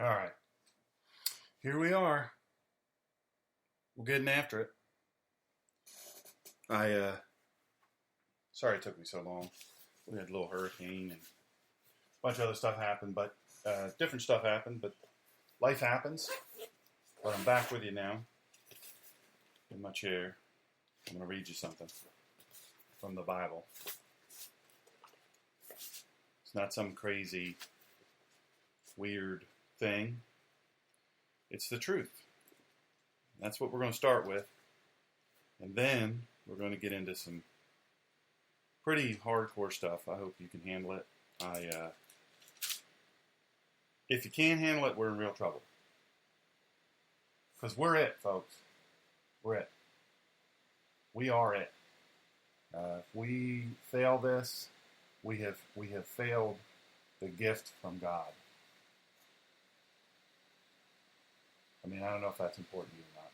All right, here we are. We're getting after it. Sorry it took me so long. We had a little hurricane and a bunch of other stuff happened, but different stuff happened, but life happens. But I'm back with you now in my chair. I'm going to read you something from the Bible. It's not some crazy, weird thing. It's the truth. That's what we're going to start with. And then we're going to get into some pretty hardcore stuff. I hope you can handle it. If you can't handle it, we're in real trouble. Because we're it, folks. We're it. We are it. If we fail this, we have failed the gift from God. I mean, I don't know if that's important to you or not.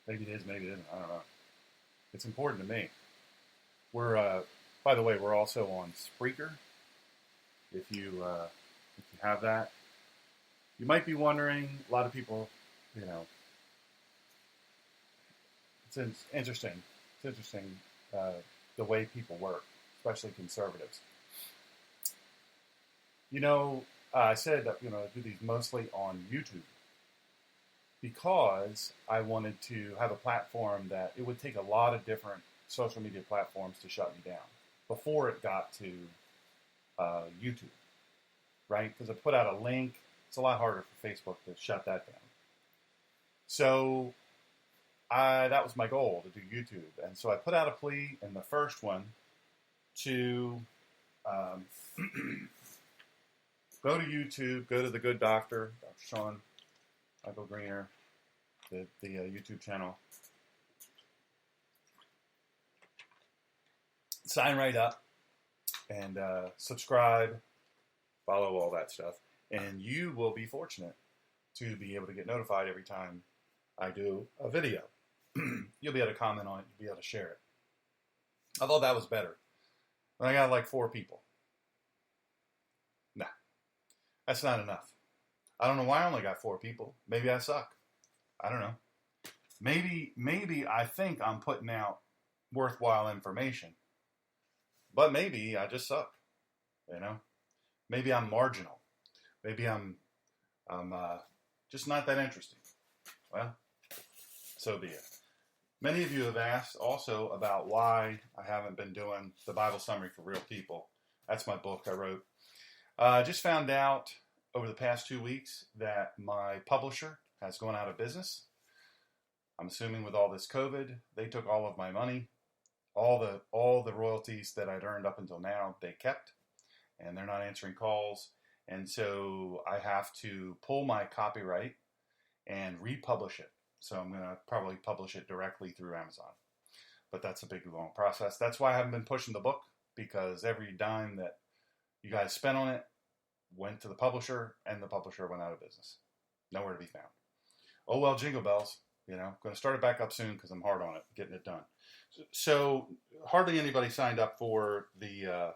Maybe it is, maybe it isn't. I don't know. It's important to me. We're, by the way, we're also on Spreaker. If you have that, you might be wondering. A lot of people, it's interesting. It's interesting the way people work, especially conservatives. I said that I do these mostly on YouTube because I wanted to have a platform that it would take a lot of different social media platforms to shut me down before it got to YouTube, right? Because I put out a link. It's a lot harder for Facebook to shut that down. So that was my goal, to do YouTube. And so I put out a plea in the first one to go to YouTube, go to The Good Doctor, Dr. Sean Michael Greener, the YouTube channel. Sign right up and subscribe, follow all that stuff. And you will be fortunate to be able to get notified every time I do a video. You'll be able to comment on it. You'll be able to share it. I thought that was better. And I got like 4 people. Nah, that's not enough. I don't know why I only got 4 people. Maybe I suck. I don't know. Maybe I think I'm putting out worthwhile information. But maybe I just suck. Maybe I'm marginal. Maybe I'm just not that interesting. Well, so be it. Many of you have asked also about why I haven't been doing the Bible summary for real people. That's my book I wrote. I just found out over the past 2 weeks that my publisher has gone out of business. I'm assuming with all this COVID, they took all of my money. All the royalties that I'd earned up until now, they kept. And they're not answering calls. And so I have to pull my copyright and republish it. So I'm going to probably publish it directly through Amazon. But that's a big, long process. That's why I haven't been pushing the book, because every dime that you guys spent on it went to the publisher, and the publisher went out of business. Nowhere to be found. Oh, well, jingle bells. I'm going to start it back up soon because I'm hard on it, getting it done. So hardly anybody signed up for the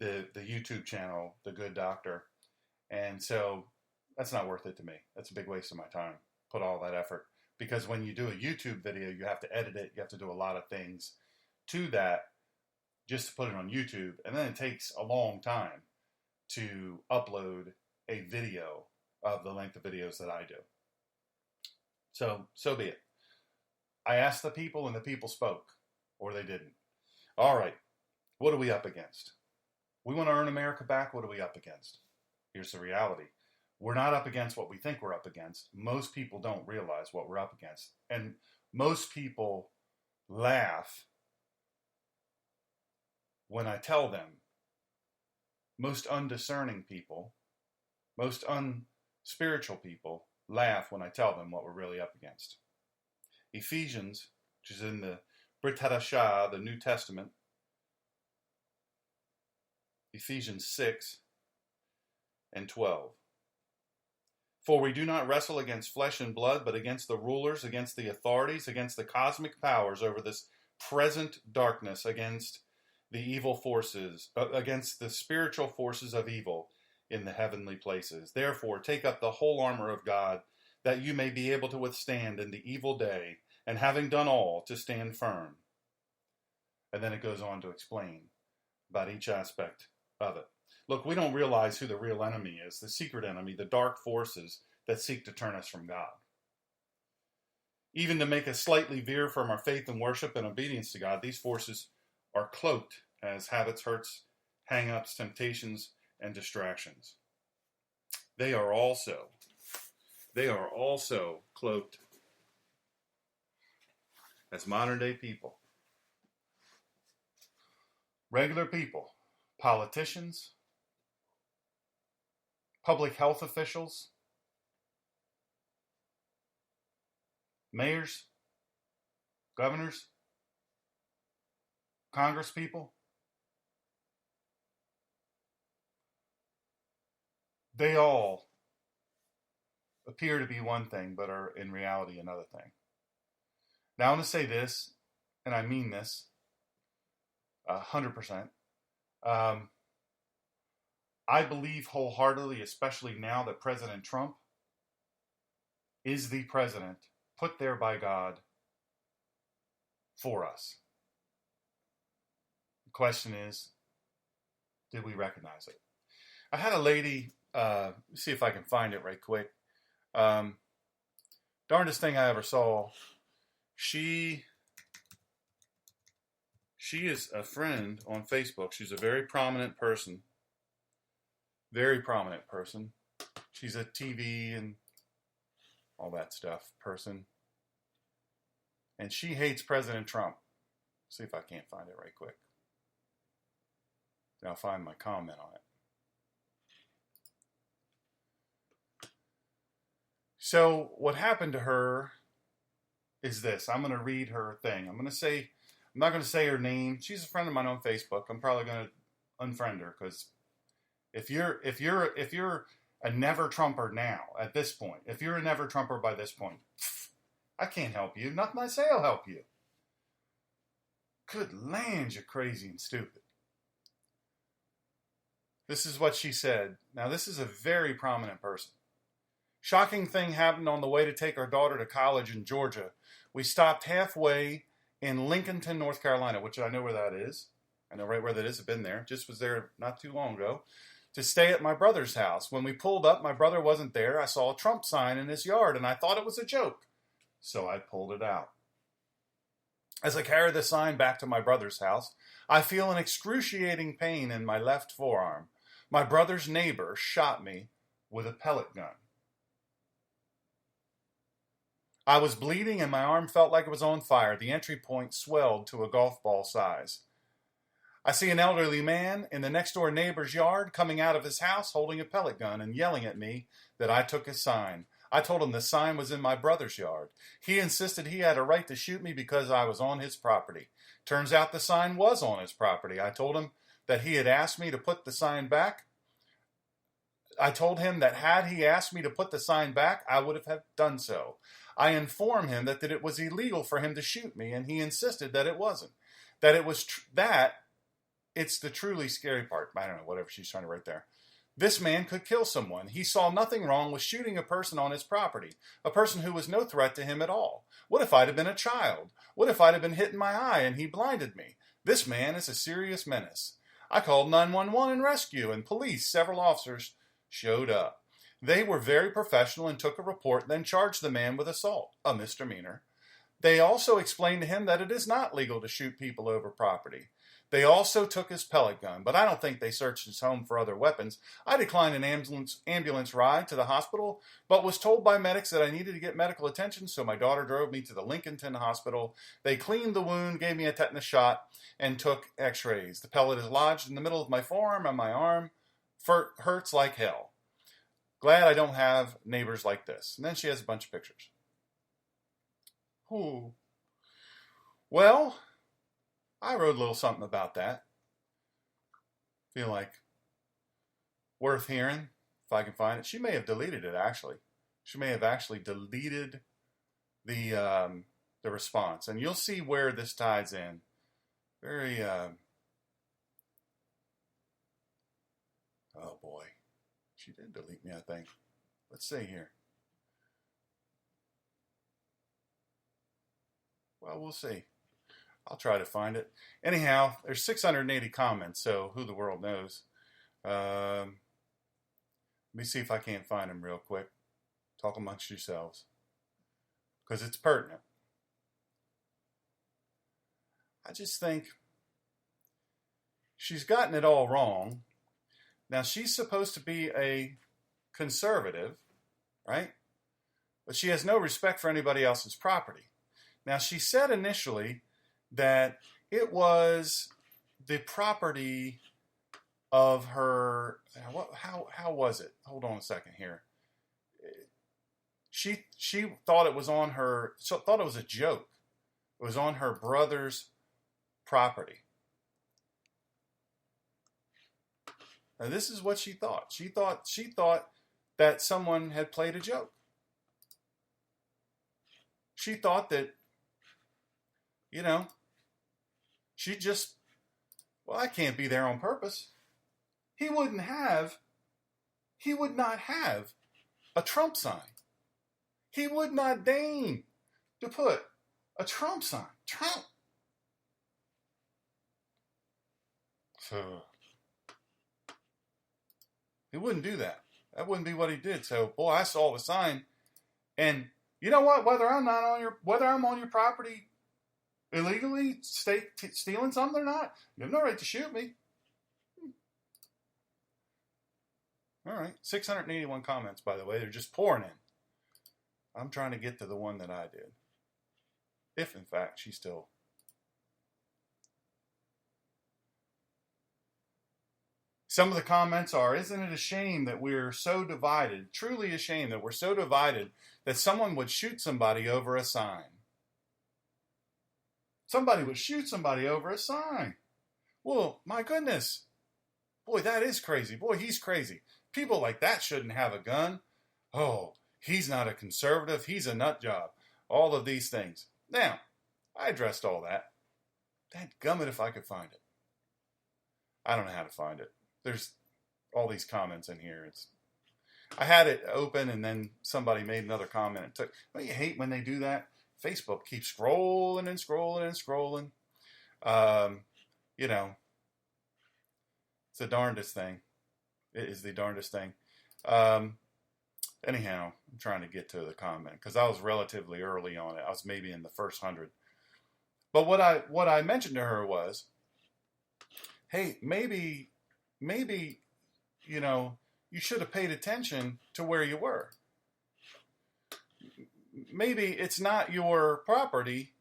YouTube channel, The Good Doctor. And so that's not worth it to me. That's a big waste of my time. Put all that effort. Because when you do a YouTube video, you have to edit it. You have to do a lot of things to that just to put it on YouTube. And then it takes a long time to upload a video of the length of videos that I do. So be it. I asked the people and the people spoke. Or they didn't. All right. What are we up against? We want to earn America back. What are we up against? Here's the reality. We're not up against what we think we're up against. Most people don't realize what we're up against. And most people laugh when I tell them. Most undiscerning people, most unspiritual people laugh when I tell them what we're really up against. Ephesians, which is in the Brit Hadashah, the New Testament, Ephesians 6 and 12. For we do not wrestle against flesh and blood, but against the rulers, against the authorities, against the cosmic powers over this present darkness, against the evil forces, against the spiritual forces of evil in the heavenly places. Therefore, take up the whole armor of God, that you may be able to withstand in the evil day, and having done all, to stand firm. And then it goes on to explain about each aspect of it. Look, we don't realize who the real enemy is, the secret enemy, the dark forces that seek to turn us from God. Even to make us slightly veer from our faith and worship and obedience to God, these forces are cloaked as habits, hurts, hang-ups, temptations, and distractions. They are also cloaked as modern-day people. Regular people, politicians, public health officials, mayors, governors, congresspeople. They all appear to be one thing, but are in reality another thing. Now I want to say this, and I mean this 100%. I believe wholeheartedly, especially now that President Trump is the president put there by God for us. The question is, did we recognize it? I had a lady, see if I can find it right quick. Darndest thing I ever saw. She is a friend on Facebook. She's a very prominent person. Very prominent person. She's a TV and all that stuff person. And she hates President Trump. See if I can't find it right quick. Then I'll find my comment on it. So what happened to her is this. I'm going to read her thing. I'm not going to say her name. She's a friend of mine on Facebook. I'm probably going to unfriend her because if you're a never Trumper now at this point, if you're a never Trumper by this point, I can't help you. Nothing I say will help you. Good land, you're crazy and stupid. This is what she said. Now, this is a very prominent person. Shocking thing happened on the way to take our daughter to college in Georgia. We stopped halfway in Lincolnton, North Carolina, which I know where that is. I know right where that is. I've been there. Just was there not too long ago to stay at my brother's house. When we pulled up, my brother wasn't there. I saw a Trump sign in his yard, and I thought it was a joke. So I pulled it out. As I carry the sign back to my brother's house, I feel an excruciating pain in my left forearm. My brother's neighbor shot me with a pellet gun. I was bleeding and my arm felt like it was on fire. The entry point swelled to a golf ball size. I see an elderly man in the next door neighbor's yard coming out of his house holding a pellet gun and yelling at me that I took his sign. I told him the sign was in my brother's yard. He insisted he had a right to shoot me because I was on his property. Turns out the sign was on his property. I told him that he had asked me to put the sign back. I told him that had he asked me to put the sign back, I would have done so. I informed him that it was illegal for him to shoot me, and he insisted that it wasn't. That it was it's the truly scary part. I don't know, whatever she's trying to write there. This man could kill someone. He saw nothing wrong with shooting a person on his property, a person who was no threat to him at all. What if I'd have been a child? What if I'd have been hit in my eye and he blinded me? This man is a serious menace. I called 911 and rescue, and police, several officers, showed up. They were very professional and took a report, then charged the man with assault, a misdemeanor. They also explained to him that it is not legal to shoot people over property. They also took his pellet gun, but I don't think they searched his home for other weapons. I declined an ambulance ride to the hospital, but was told by medics that I needed to get medical attention, so my daughter drove me to the Lincolnton Hospital. They cleaned the wound, gave me a tetanus shot, and took x-rays. The pellet is lodged in the middle of my forearm, and my arm hurts like hell. Glad I don't have neighbors like this. And then she has a bunch of pictures. Ooh. Well, I wrote a little something about that. Feel like worth hearing, if I can find it. She may have deleted it, actually. She may have actually deleted the response. And you'll see where this ties in. Very, oh boy. She did delete me, I think. Let's see here. Well, we'll see. I'll try to find it. Anyhow, there's 680 comments, so who the world knows. Let me see if I can't find them real quick. Talk amongst yourselves. Because it's pertinent. I just think she's gotten it all wrong. Now, she's supposed to be a conservative, right? But she has no respect for anybody else's property. Now, she said initially that it was the property of her. How was it? Hold on a second here. She thought it was on her. Thought it was a joke. It was on her brother's property. Now, this is what she thought. She thought that someone had played a joke. She thought that, she just, well, I can't be there on purpose. He would not have a Trump sign. He would not deign to put a Trump sign. Trump. So, he wouldn't do that. That wouldn't be what he did. So, boy, I saw the sign. And you know what? Whether I'm on your property illegally, stealing something or not, you have no right to shoot me. All right. 681 comments, by the way. They're just pouring in. I'm trying to get to the one that I did. If, in fact, she's still... Some of the comments are, isn't it a shame that we're so divided? Truly a shame that we're so divided that someone would shoot somebody over a sign. Somebody would shoot somebody over a sign. Well, my goodness. Boy, that is crazy. Boy, he's crazy. People like that shouldn't have a gun. Oh, he's not a conservative. He's a nut job. All of these things. Now, I addressed all that. Dadgummit if I could find it. I don't know how to find it. There's all these comments in here. I had it open and then somebody made another comment. Don't you hate when they do that? Facebook keeps scrolling and scrolling and scrolling. It's the darndest thing. It is the darndest thing. Anyhow, I'm trying to get to the comment because I was relatively early on it. I was maybe in the first 100. But what I mentioned to her was, hey, maybe, you should have paid attention to where you were. Maybe it's not your property.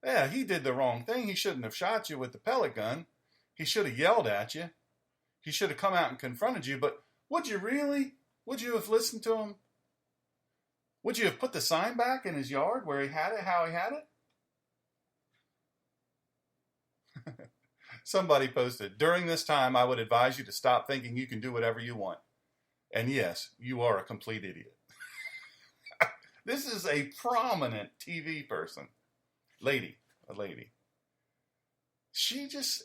Yeah, he did the wrong thing. He shouldn't have shot you with the pellet gun. He should have yelled at you. He should have come out and confronted you. But would you really? Would you have listened to him? Would you have put the sign back in his yard where he had it, how he had it? Somebody posted, during this time, I would advise you to stop thinking you can do whatever you want. And yes, you are a complete idiot. This is a prominent TV person. A lady. She just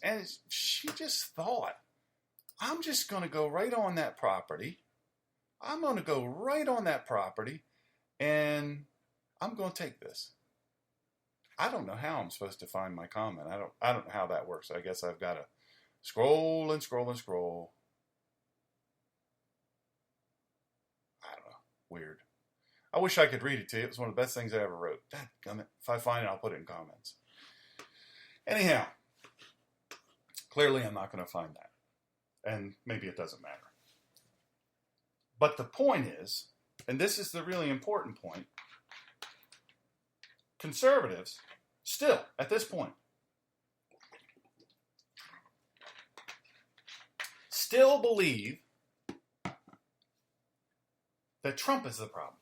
thought, I'm just going to go right on that property. I'm going to go right on that property and I'm going to take this. I don't know how I'm supposed to find my comment. I don't know how that works. I guess I've got to scroll and scroll and scroll. I don't know. Weird. I wish I could read it to you. It was one of the best things I ever wrote. Dadgummit. If I find it, I'll put it in comments. Anyhow, clearly I'm not going to find that. And maybe it doesn't matter. But the point is, and this is the really important point, conservatives, still, at this point, still believe that Trump is the problem.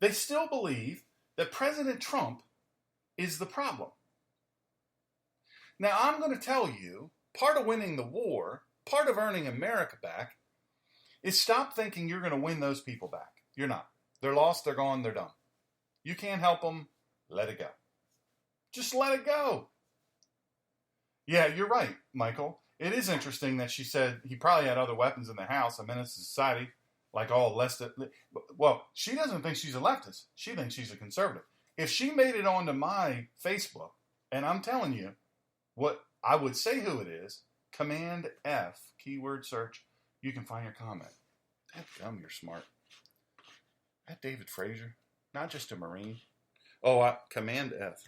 They still believe that President Trump is the problem. Now, I'm going to tell you, part of winning the war, part of earning America back, is stop thinking you're going to win those people back. You're not. They're lost, they're gone, they're done. You can't help them, let it go. Just let it go. Yeah, you're right, Michael. It is interesting that she said he probably had other weapons in the house, a menace to society, like all leftist. Well, she doesn't think she's a leftist. She thinks she's a conservative. If she made it onto my Facebook, and I'm telling you what I would say who it is, Command F, keyword search, you can find your comment. That dumb, you're smart. That David Frazier, not just a Marine. Oh, Command F.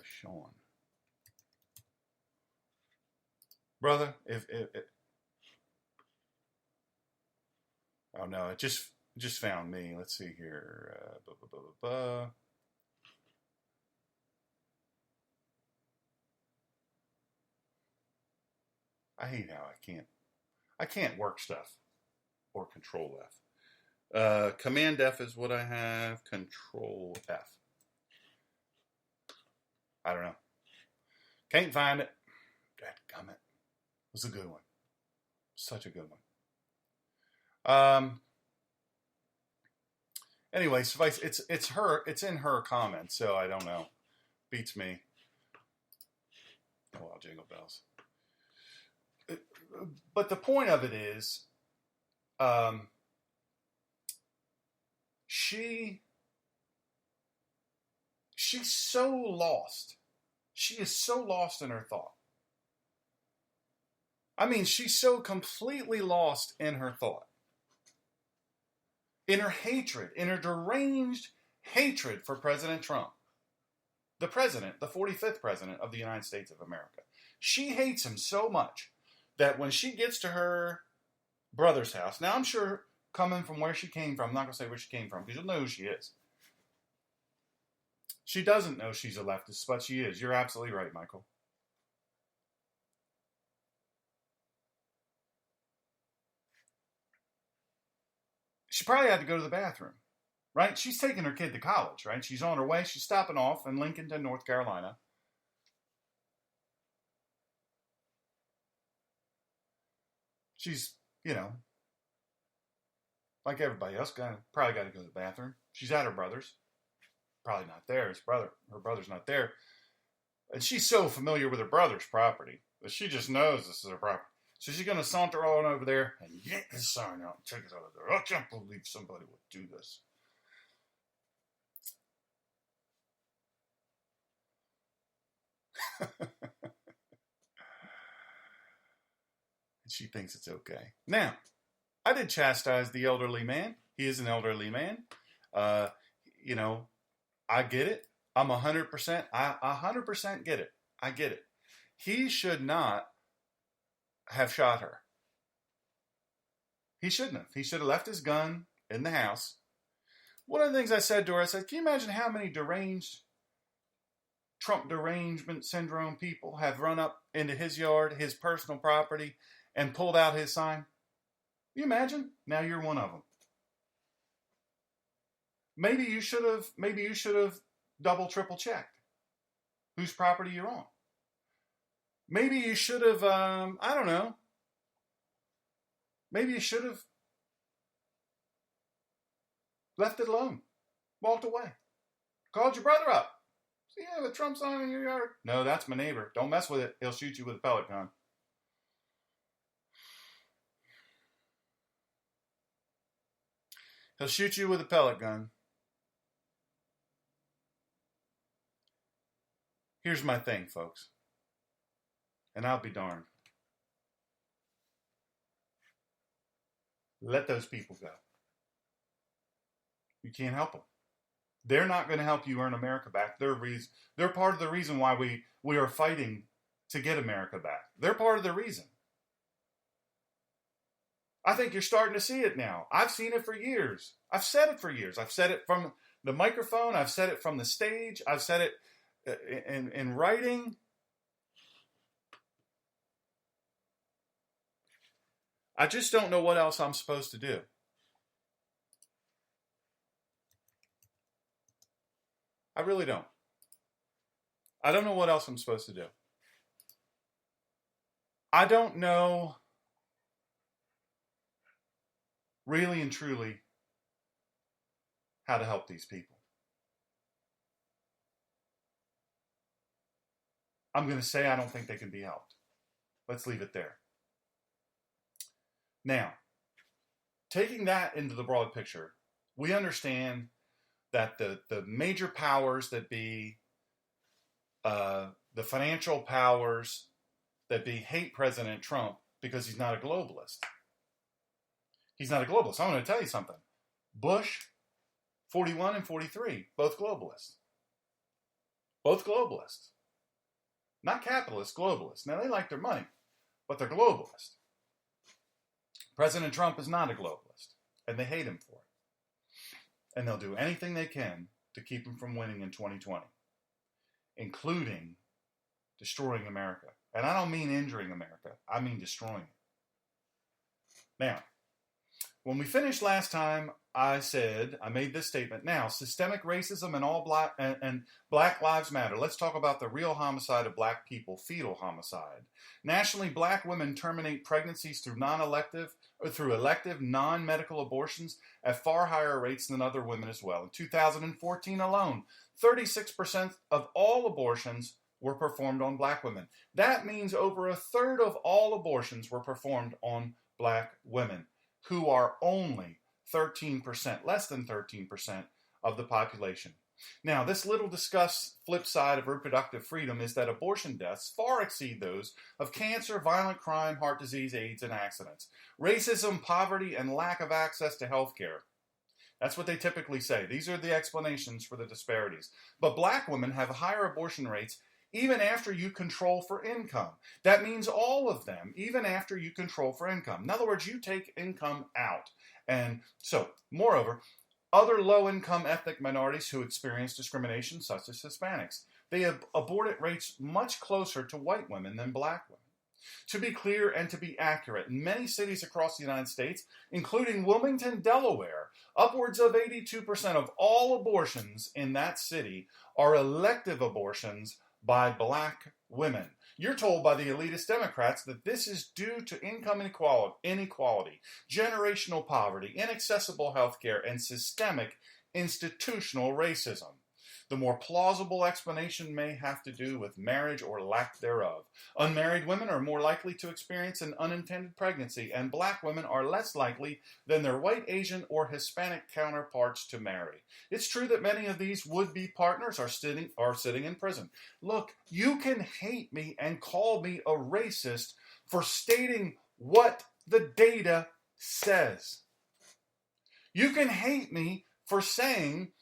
Sean. Brother, if oh no, it just found me. Let's see here. I hate how I can't work stuff or Control F. Command F is what I have. Control F. I don't know. Can't find it. Dadgummit. It was a good one. Such a good one. Anyway, suffice it's her. It's in her comments, so I don't know. Beats me. Oh well, jingle bells. But the point of it is, she's so lost. She is so lost in her thought. I mean, she's so completely lost in her thought. In her hatred, in her deranged hatred for President Trump. The president, the 45th president of the United States of America. She hates him so much that when she gets to her brother's house, now I'm sure coming from where she came from, I'm not going to say where she came from because you'll know who she is. She doesn't know she's a leftist, but she is. You're absolutely right, Michael. She probably had to go to the bathroom, right? She's taking her kid to college, right? She's on her way. She's stopping off in Lincolnton, North Carolina. She's, like everybody else, probably got to go to the bathroom. She's at her brother's. Probably not there. Her brother's not there. And she's so familiar with her brother's property that she just knows this is her property. So she's going to saunter on over there and yank his sign out and take it out of there. I can't believe somebody would do this. And she thinks it's okay. Now, I did chastise the elderly man. He is an elderly man. I get it. I'm 100%. I 100% get it. I get it. He should not have shot her. He shouldn't have. He should have left his gun in the house. One of the things I said to her, I said, can you imagine how many Trump derangement syndrome people have run up into his yard, his personal property, and pulled out his sign? Can you imagine? Now you're one of them. Maybe you should have double, triple checked whose property you're on. Maybe you should have, I don't know. Maybe you should have left it alone. Walked away. Called your brother up. See, you have a Trump sign in your yard? No, that's my neighbor. Don't mess with it. He'll shoot you with a pellet gun. He'll shoot you with a pellet gun. Here's my thing, folks. And I'll be darned. Let those people go. You can't help them. They're not going to help you earn America back. They're part of the reason why we are fighting to get America back. They're part of the reason. I think you're starting to see it now. I've seen it for years. I've said it for years. I've said it from the microphone. I've said it from the stage. I've said it in writing. I just don't know what else I'm supposed to do. I really don't. I don't know what else I'm supposed to do. I don't know really and truly how to help these people. I'm going to say I don't think they can be helped. Let's leave it there. Now, taking that into the broad picture, we understand that the major powers that be, the financial powers that be, hate President Trump because he's not a globalist. He's not a globalist. I'm going to tell you something. Bush, 41 and 43, both globalists. Both globalists. Not capitalists, globalists. Now, they like their money, but they're globalists. President Trump is not a globalist, and they hate him for it. And they'll do anything they can to keep him from winning in 2020, including destroying America. And I don't mean injuring America. I mean destroying it. Now, when we finished last time, I made this statement. Now, systemic racism and Black Lives Matter. Let's talk about the real homicide of black people, fetal homicide. Nationally, black women terminate pregnancies through elective non-medical abortions at far higher rates than other women as well. In 2014 alone, 36% of all abortions were performed on black women. That means over a third of all abortions were performed on black women, who are only 13%, less than 13% of the population. Now, this little discussed flip side of reproductive freedom is that abortion deaths far exceed those of cancer, violent crime, heart disease, AIDS, and accidents. Racism, poverty, and lack of access to health care. That's what they typically say. These are the explanations for the disparities. But black women have higher abortion rates even after you control for income. That means all of them, even after you control for income. In other words, you take income out. And so, moreover, other low-income ethnic minorities who experience discrimination, such as Hispanics, they have aborted rates much closer to white women than black women. To be clear and to be accurate, in many cities across the United States, including Wilmington, Delaware, upwards of 82% of all abortions in that city are elective abortions by black women. You're told by the elitist Democrats that this is due to income inequality, generational poverty, inaccessible health care, and systemic institutional racism. The more plausible explanation may have to do with marriage or lack thereof. Unmarried women are more likely to experience an unintended pregnancy, and black women are less likely than their white, Asian, or Hispanic counterparts to marry. It's true that many of these would-be partners are sitting in prison. Look, you can hate me and call me a racist for stating what the data says. You can hate me for saying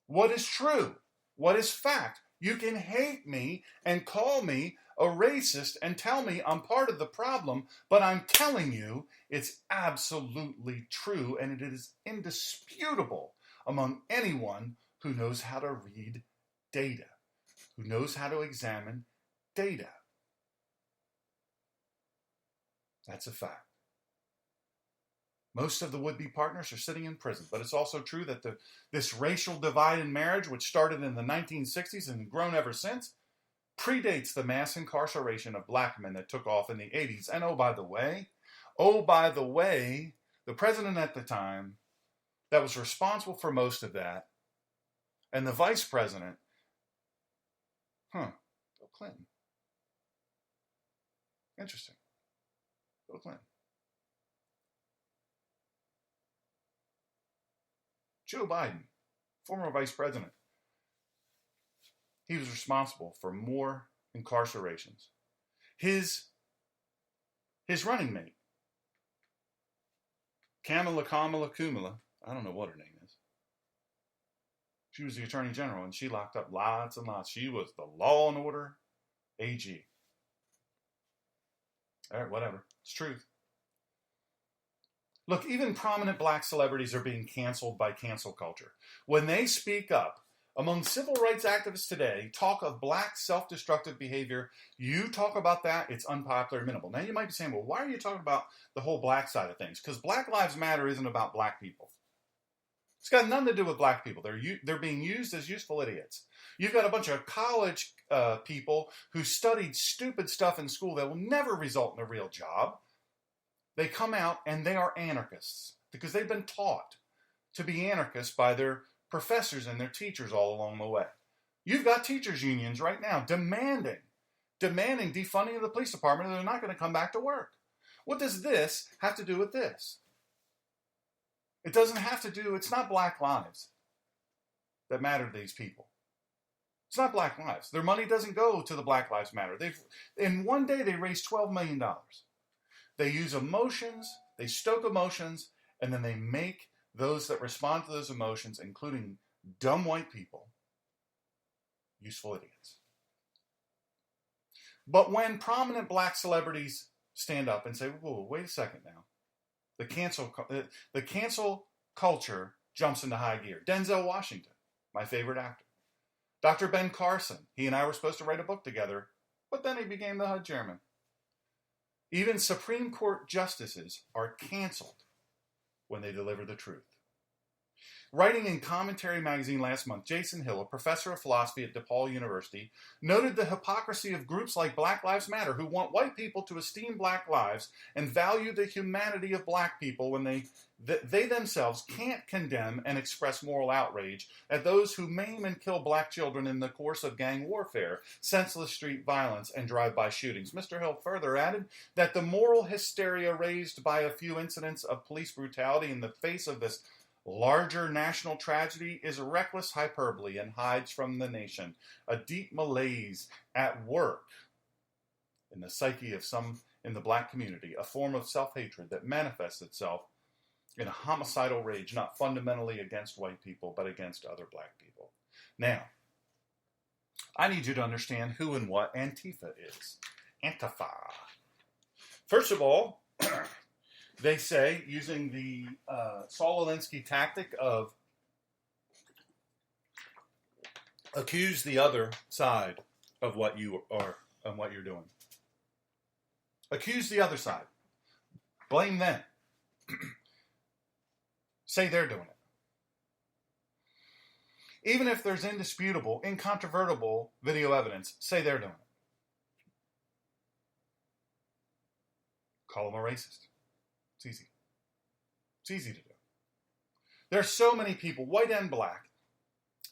what is true, what is fact. You can hate me and call me a racist and tell me I'm part of the problem, but I'm telling you it's absolutely true, and it is indisputable among anyone who knows how to read data, who knows how to examine data. That's a fact. Most of the would-be partners are sitting in prison, but it's also true that this racial divide in marriage, which started in the 1960s and grown ever since, predates the mass incarceration of black men that took off in the 80s. And oh, by the way, the president at the time that was responsible for most of that, and the vice president, Bill Clinton. Interesting. Bill Clinton. Joe Biden, former vice president, he was responsible for more incarcerations. His running mate, Kamala Kumala, I don't know what her name is. She was the attorney general, and she locked up lots and lots. She was the law and order AG. All right, whatever. It's truth. Look, even prominent black celebrities are being canceled by cancel culture. When they speak up, among civil rights activists today, talk of black self-destructive behavior, you talk about that, it's unpopular and minimal. Now, you might be saying, well, why are you talking about the whole black side of things? Because Black Lives Matter isn't about black people. It's got nothing to do with black people. They're being used as useful idiots. You've got a bunch of college people who studied stupid stuff in school that will never result in a real job. They come out and they are anarchists because they've been taught to be anarchists by their professors and their teachers all along the way. You've got teachers' unions right now demanding demanding defunding of the police department, and they're not going to come back to work. What does this have to do with this? It doesn't have to do, it's not Black lives that matter to these people. It's not Black lives. Their money doesn't go to the Black Lives Matter. In one day, they raised $12 million. They use emotions, they stoke emotions, and then they make those that respond to those emotions, including dumb white people, useful idiots. But when prominent Black celebrities stand up and say, whoa, wait a second now. The cancel culture jumps into high gear. Denzel Washington, my favorite actor. Dr. Ben Carson, he and I were supposed to write a book together, but then he became the HUD chairman. Even Supreme Court justices are canceled when they deliver the truth. Writing in Commentary magazine last month, Jason Hill, a professor of philosophy at DePaul University, noted the hypocrisy of groups like Black Lives Matter, who want white people to esteem Black lives and value the humanity of Black people when they themselves can't condemn and express moral outrage at those who maim and kill Black children in the course of gang warfare, senseless street violence, and drive-by shootings. Mr. Hill further added that the moral hysteria raised by a few incidents of police brutality in the face of this larger national tragedy is reckless hyperbole and hides from the nation a deep malaise at work in the psyche of some in the Black community, a form of self-hatred that manifests itself in a homicidal rage, not fundamentally against white people, but against other Black people. Now, I need you to understand who and what Antifa is. Antifa. First of all, they say, using the Saul Alinsky tactic of accuse the other side of what you are and what you're doing. Accuse the other side. Blame them. Say they're doing it. Even if there's indisputable, incontrovertible video evidence, say they're doing it. Call them a racist. It's easy. It's easy to do. There are so many people, white and Black,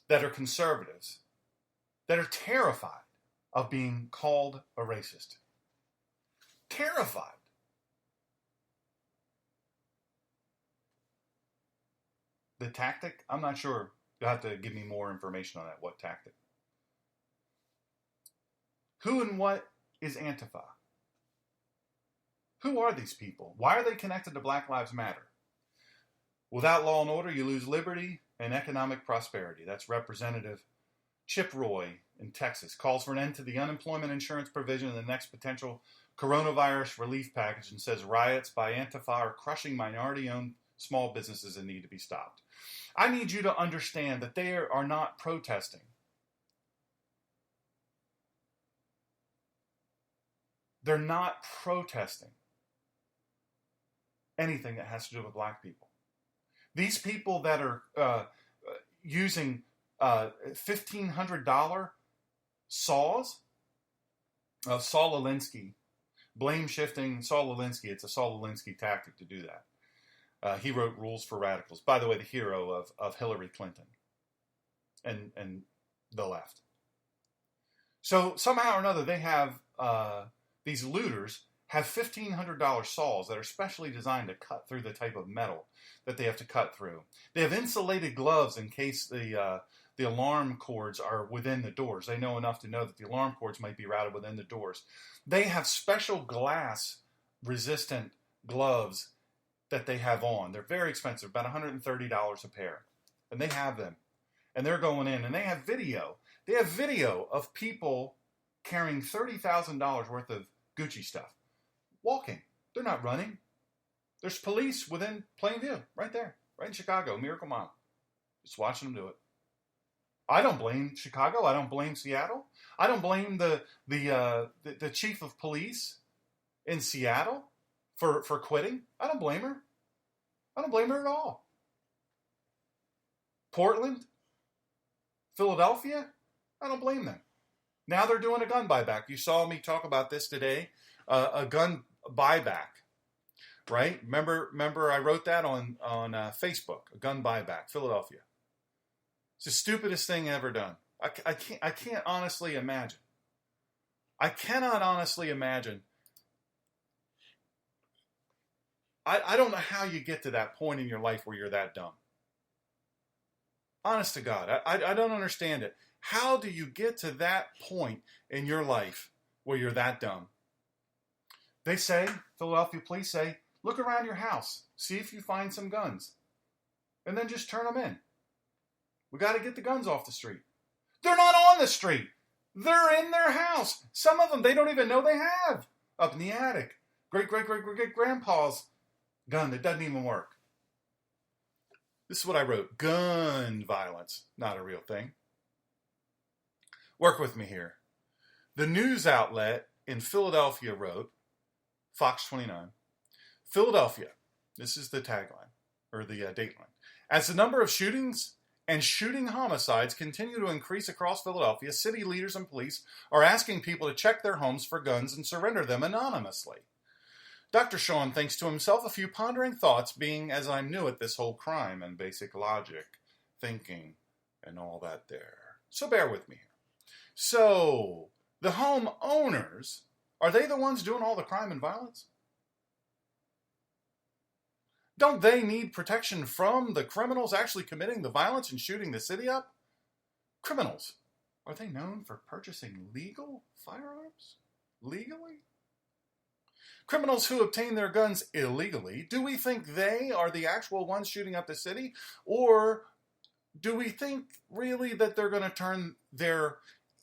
that are conservatives, that are terrified of being called a racist. Terrified. The tactic, I'm not sure. You'll have to give me more information on that. What tactic? Who and what is Antifa? Who are these people? Why are they connected to Black Lives Matter? Without law and order, you lose liberty and economic prosperity. That's Representative Chip Roy in Texas. Calls for an end to the unemployment insurance provision in the next potential coronavirus relief package and says riots by Antifa are crushing minority-owned small businesses and need to be stopped. I need you to understand that they are not protesting. They're not protesting anything that has to do with Black people. These people that are using $1,500 saws of Saul Alinsky, blame shifting Saul Alinsky. It's a Saul Alinsky tactic to do that. He wrote Rules for Radicals. By the way, the hero of Hillary Clinton and the left. So somehow or another, they have these looters have $1,500 saws that are specially designed to cut through the type of metal that they have to cut through. They have insulated gloves in case the alarm cords are within the doors. They know enough to know that the alarm cords might be routed within the doors. They have special glass-resistant gloves that they have on. They're very expensive, about $130 a pair. And they have them. And they're going in, and they have video. They have video of people carrying $30,000 worth of Gucci stuff. Walking. They're not running. There's police within plain view, right there, right in Chicago, Miracle Mile. Just watching them do it. I don't blame Chicago. I don't blame Seattle. I don't blame the chief of police in Seattle for quitting. I don't blame her. I don't blame her at all. Portland, Philadelphia, I don't blame them. Now they're doing a gun buyback. You saw me talk about this today. A gun buyback, right? Remember I wrote that on Facebook. A gun buyback, Philadelphia. It's the stupidest thing ever done. I can't honestly imagine I cannot honestly imagine. I don't know how you get to that point in your life where you're that dumb. Honest to God, I don't understand it. How do you get to that point in your life where you're that dumb? They say, Philadelphia police say, look around your house, see if you find some guns, and then just turn them in. We got to get the guns off the street. They're not on the street. They're in their house. Some of them they don't even know they have up in the attic. Great-grandpa's gun that doesn't even work. This is what I wrote. Gun violence, not a real thing. Work with me here. The news outlet in Philadelphia wrote, Fox 29, Philadelphia, this is the tagline, or the dateline. As the number of shootings and shooting homicides continue to increase across Philadelphia, city leaders and police are asking people to check their homes for guns and surrender them anonymously. Dr. Sean thinks to himself, a few pondering thoughts, being as I'm new at this whole crime and basic logic, thinking, and all that there. So bear with me here. So, the homeowners, are they the ones doing all the crime and violence? Don't they need protection from the criminals actually committing the violence and shooting the city up? Criminals, are they known for purchasing legal firearms? Legally? Criminals who obtain their guns illegally, do we think they are the actual ones shooting up the city? Or do we think really that they're going to turn their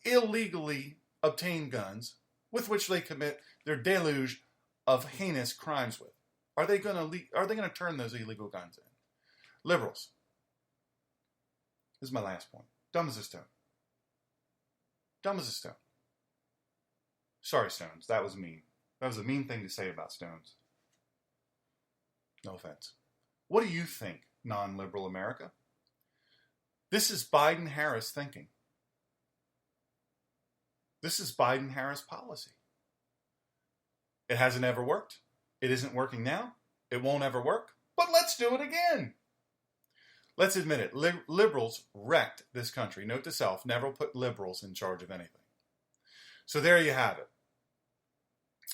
illegally obtained guns, with which they commit their deluge of heinous crimes with, are they going to turn those illegal guns in? Liberals. This is my last point. Dumb as a stone. Dumb as a stone. Sorry, Stones. That was mean. That was a mean thing to say about Stones. No offense. What do you think, non-liberal America? This is Biden-Harris thinking. This is Biden-Harris policy. It hasn't ever worked. It isn't working now. It won't ever work. But let's do it again. Let's admit it. Liberals wrecked this country. Note to self, never put liberals in charge of anything. So there you have it.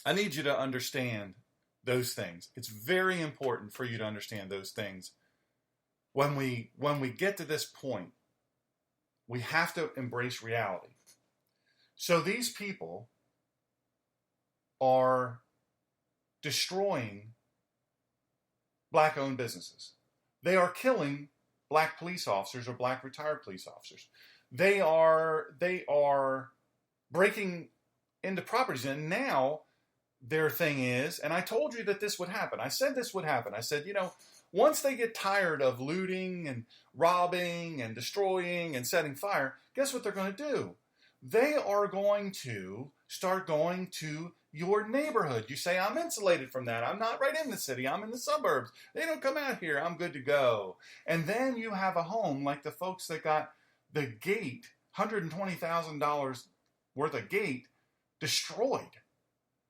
I need you to understand those things. It's very important for you to understand those things. When we get to this point, we have to embrace reality. So these people are destroying black-owned businesses. They are killing black police officers or black retired police officers. They are breaking into properties. And now their thing is, and I told you that this would happen. I said this would happen. I said, once they get tired of looting and robbing and destroying and setting fire, guess what they're going to do? They are going to start going to your neighborhood. You say, I'm insulated from that. I'm not right in the city. I'm in the suburbs. They don't come out here. I'm good to go. And then you have a home like the folks that got the gate, $120,000 worth of gate, destroyed.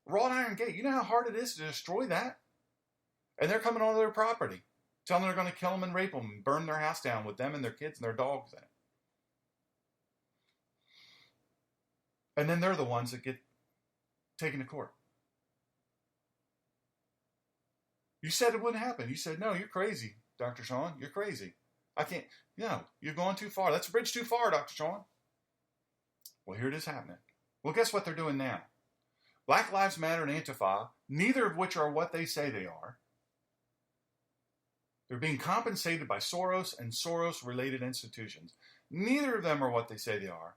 Wrought iron gate. You know how hard it is to destroy that? And they're coming onto their property, telling them they're going to kill them and rape them and burn their house down with them and their kids and their dogs in it. And then they're the ones that get taken to court. You said it wouldn't happen. You said, no, you're crazy, Dr. Sean. You're crazy. I can't. No, you're going too far. That's a bridge too far, Dr. Sean. Well, here it is happening. Well, guess what they're doing now? Black Lives Matter and Antifa, neither of which are what they say they are. They're being compensated by Soros and Soros-related institutions. Neither of them are what they say they are.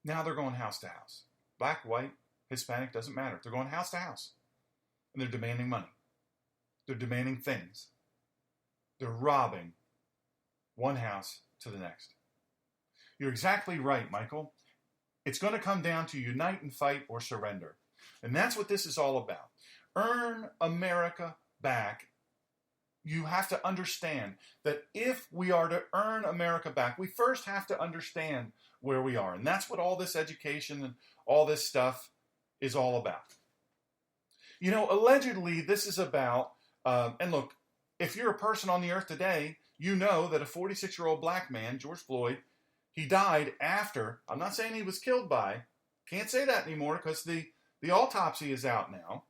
Now they're going house to house. Black, white, Hispanic, doesn't matter. They're going house to house. And they're demanding money. They're demanding things. They're robbing one house to the next. You're exactly right, Michael. It's going to come down to unite and fight or surrender. And that's what this is all about. Earn America back. You have to understand that if we are to earn America back, we first have to understand where we are. And that's what all this education and all this stuff is all about. Allegedly, this is about, and look, if you're a person on the earth today, you know that a 46-year-old black man, George Floyd, He died after, I'm not saying he was killed by, can't say that anymore because the autopsy is out now.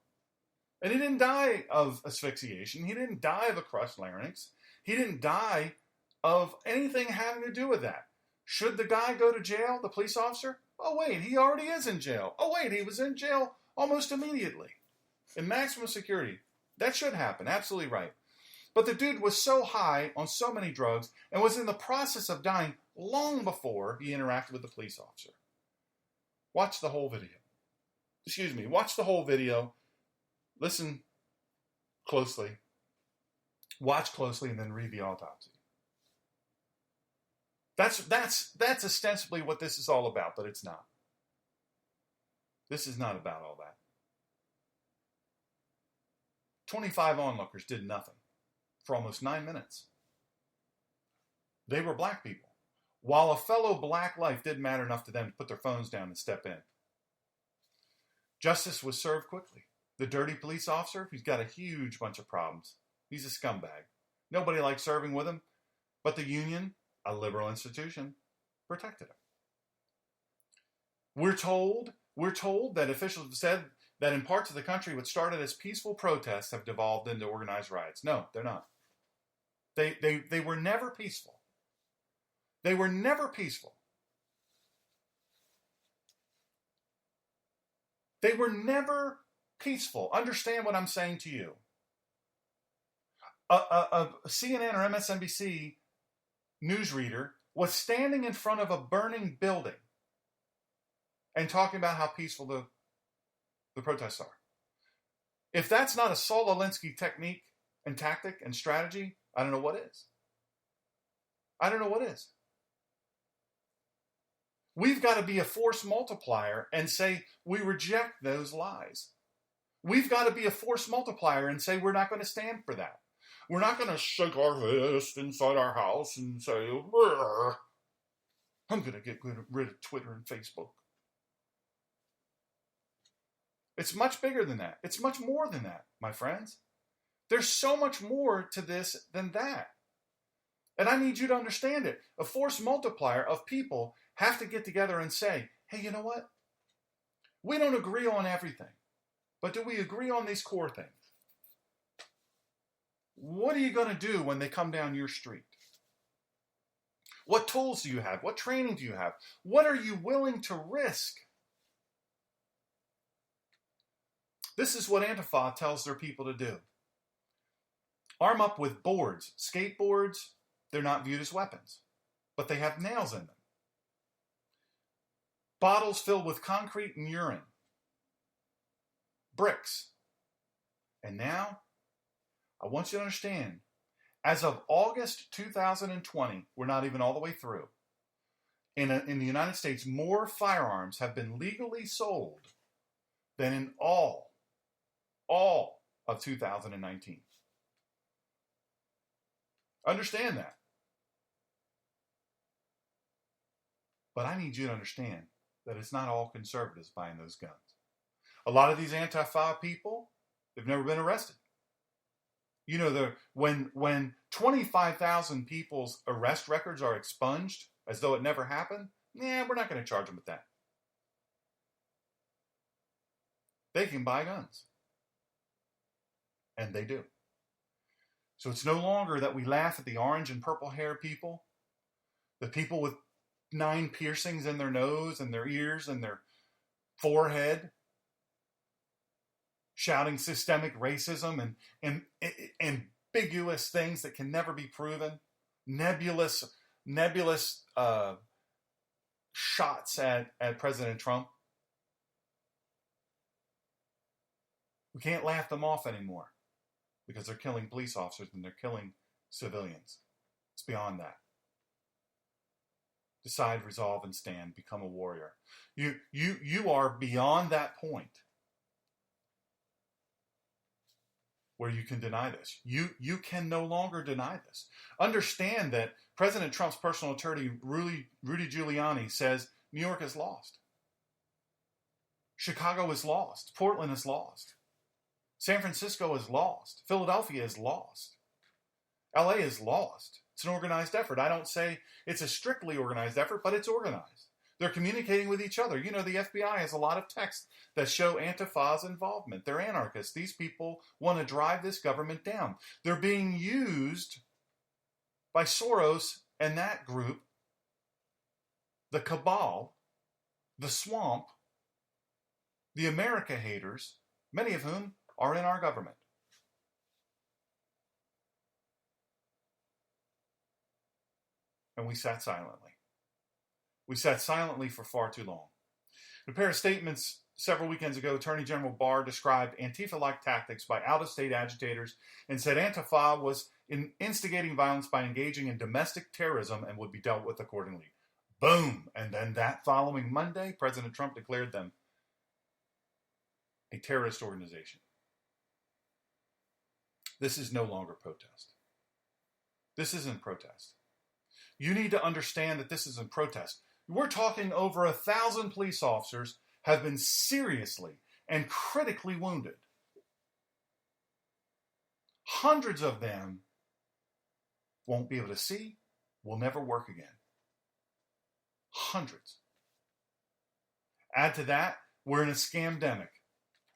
And he didn't die of asphyxiation. He didn't die of a crushed larynx. He didn't die of anything having to do with that. Should the guy go to jail, the police officer? Oh, wait, he already is in jail. Oh, wait, he was in jail almost immediately. In maximum security. That should happen. Absolutely right. But the dude was so high on so many drugs and was in the process of dying long before he interacted with the police officer. Watch the whole video. Watch the whole video. Listen closely. Watch closely and then read the autopsy. That's ostensibly what this is all about, but it's not. This is not about all that. 25 onlookers did nothing for almost 9 minutes. They were black people. While a fellow black life didn't matter enough to them to put their phones down and step in. Justice was served quickly. The dirty police officer, he's got a huge bunch of problems. He's a scumbag. Nobody likes serving with him, but the union, a liberal institution, protected him. We're told that officials have said that in parts of the country what started as peaceful protests have devolved into organized riots. No, they're not. They were never peaceful. They were never peaceful. They were never peaceful. Understand what I'm saying to you. A CNN or MSNBC newsreader was standing in front of a burning building and talking about how peaceful the protests are. If that's not a Saul Alinsky technique and tactic and strategy, I don't know what is. I don't know what is. We've got to be a force multiplier and say we reject those lies. We've got to be a force multiplier and say we're not going to stand for that. We're not going to shake our fist inside our house and say, I'm going to get rid of Twitter and Facebook. It's much bigger than that. It's much more than that, my friends. There's so much more to this than that. And I need you to understand it. A force multiplier of people have to get together and say, hey, you know what? We don't agree on everything. But do we agree on these core things? What are you going to do when they come down your street? What tools do you have? What training do you have? What are you willing to risk? This is what Antifa tells their people to do. Arm up with boards. Skateboards, they're not viewed as weapons, but they have nails in them. Bottles filled with concrete and urine. Bricks. And now, I want you to understand, as of August 2020, we're not even all the way through, in the United States, more firearms have been legally sold than in all of 2019. Understand that. But I need you to understand that it's not all conservatives buying those guns. A lot of these Antifa people, they've never been arrested. You know, when 25,000 people's arrest records are expunged as though it never happened, we're not going to charge them with that. They can buy guns. And they do. So it's no longer that we laugh at the orange and purple hair people, the people with 9 piercings in their nose and their ears and their forehead, shouting systemic racism and ambiguous things that can never be proven, nebulous shots at President Trump. We can't laugh them off anymore because they're killing police officers and they're killing civilians. It's beyond that. Decide, resolve, and stand. Become a warrior. You are beyond that point where you can deny this. You can no longer deny this. Understand that President Trump's personal attorney, Rudy Giuliani, says New York is lost. Chicago is lost. Portland is lost. San Francisco is lost. Philadelphia is lost. LA is lost. It's an organized effort. I don't say it's a strictly organized effort, but it's organized. They're communicating with each other. You know, the FBI has a lot of texts that show Antifa's involvement. They're anarchists. These people want to drive this government down. They're being used by Soros and that group, the cabal, the swamp, the America haters, many of whom are in our government. And we sat silently. We sat silently for far too long. In a pair of statements several weekends ago, Attorney General Barr described Antifa-like tactics by out-of-state agitators and said Antifa was instigating violence by engaging in domestic terrorism and would be dealt with accordingly. Boom! And then that following Monday, President Trump declared them a terrorist organization. This is no longer protest. This isn't protest. You need to understand that this isn't protest. We're talking over 1,000 police officers have been seriously and critically wounded. Hundreds of them won't be able to see, will never work again. Hundreds. Add to that, we're in a scamdemic.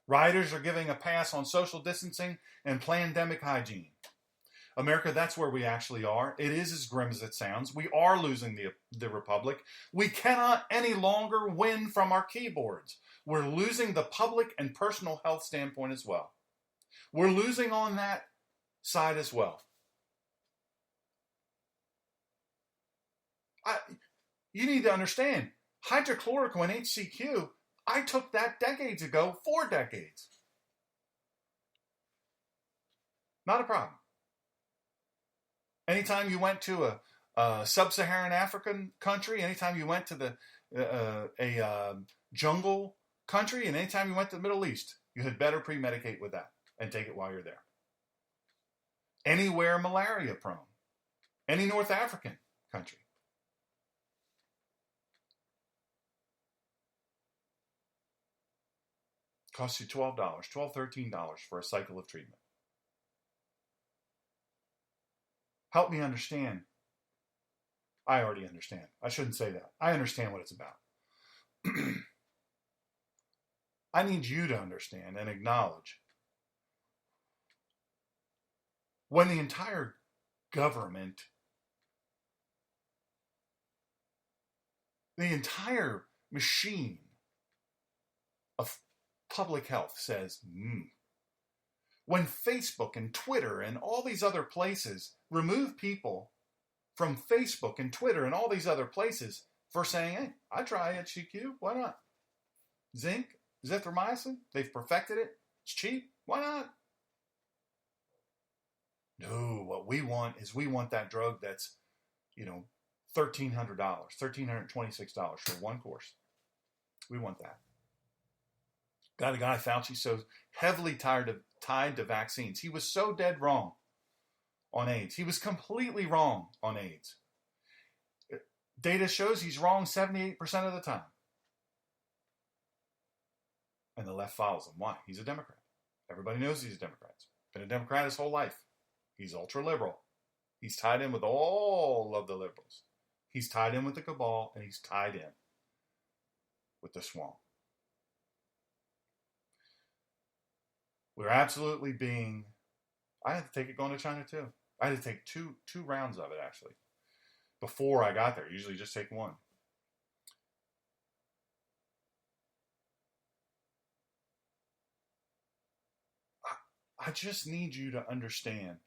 Rioters are giving a pass on social distancing and pandemic hygiene. America, that's where we actually are. It is as grim as it sounds. We are losing the republic. We cannot any longer win from our keyboards. We're losing the public and personal health standpoint as well. We're losing on that side as well. You need to understand, hydrochloroquine, HCQ, I took that decades ago, 4 decades. Not a problem. Anytime you went to a sub-Saharan African country, anytime you went to a jungle country, and anytime you went to the Middle East, you had better pre-medicate with that and take it while you're there. Anywhere malaria prone, any North African country. Costs you $12, $13 for a cycle of treatment. Help me understand. I already understand. I shouldn't say that. I understand what it's about. I need you to understand and acknowledge when the entire government, the entire machine of public health says, when Facebook and Twitter and all these other places remove people from Facebook and Twitter and all these other places for saying, hey, I try HCQ, why not? Zinc, zithromycin, they've perfected it, it's cheap, why not? No, what we want is we want that drug that's, $1,300, $1,326 for one course. We want that. Got a guy, Fauci, so heavily tied to vaccines. He was so dead wrong on AIDS. He was completely wrong on AIDS. Data shows he's wrong 78% of the time. And the left follows him. Why? He's a Democrat. Everybody knows he's a Democrat. Been a Democrat his whole life. He's ultra-liberal. He's tied in with all of the liberals. He's tied in with the cabal, and he's tied in with the swamp. We're absolutely being... I had to take it going to China, too. I had to take two rounds of it, actually, before I got there. Usually just take one. I just need you to understand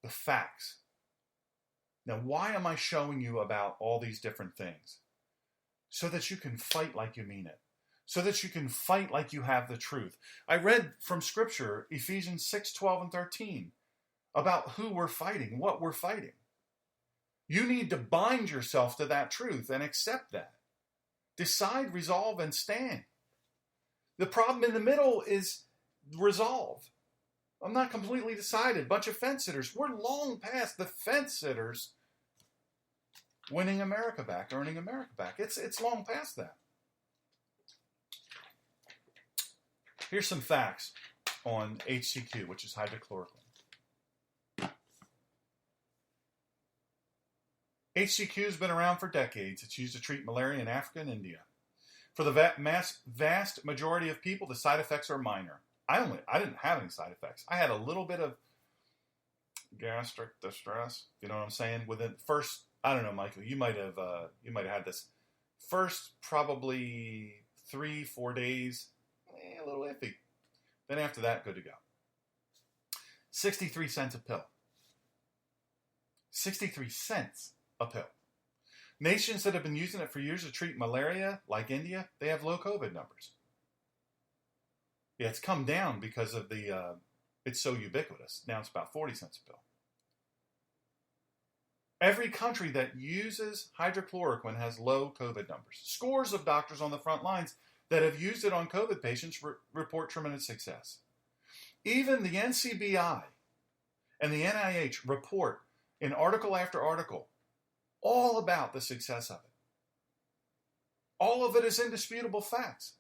the facts. Now, why am I showing you about all these different things? So that you can fight like you mean it. So that you can fight like you have the truth. I read from Scripture, Ephesians 6, 12, and 13, about who we're fighting, what we're fighting. You need to bind yourself to that truth and accept that. Decide, resolve, and stand. The problem in the middle is resolve. I'm not completely decided. Bunch of fence sitters. We're long past the fence sitters winning America back, earning America back. It's long past that. Here's some facts on HCQ, which is hydrochloroquine. HCQ has been around for decades. It's used to treat malaria in Africa and India. For the vast majority of people, the side effects are minor. I didn't have any side effects. I had a little bit of gastric distress. You know what I'm saying? Within the first, I don't know, Michael, you might have had this first probably 3-4 days, a little iffy. Then after that, good to go. 63 cents a pill. 63 cents a pill. Nations that have been using it for years to treat malaria, like India, they have low COVID numbers. Yeah, it's come down because of it's so ubiquitous. Now it's about 40 cents a pill. Every country that uses hydrochloroquine has low COVID numbers. Scores of doctors on the front lines that have used it on COVID patients report tremendous success. Even the NCBI and the NIH report in article after article all about the success of it. All of it is indisputable facts.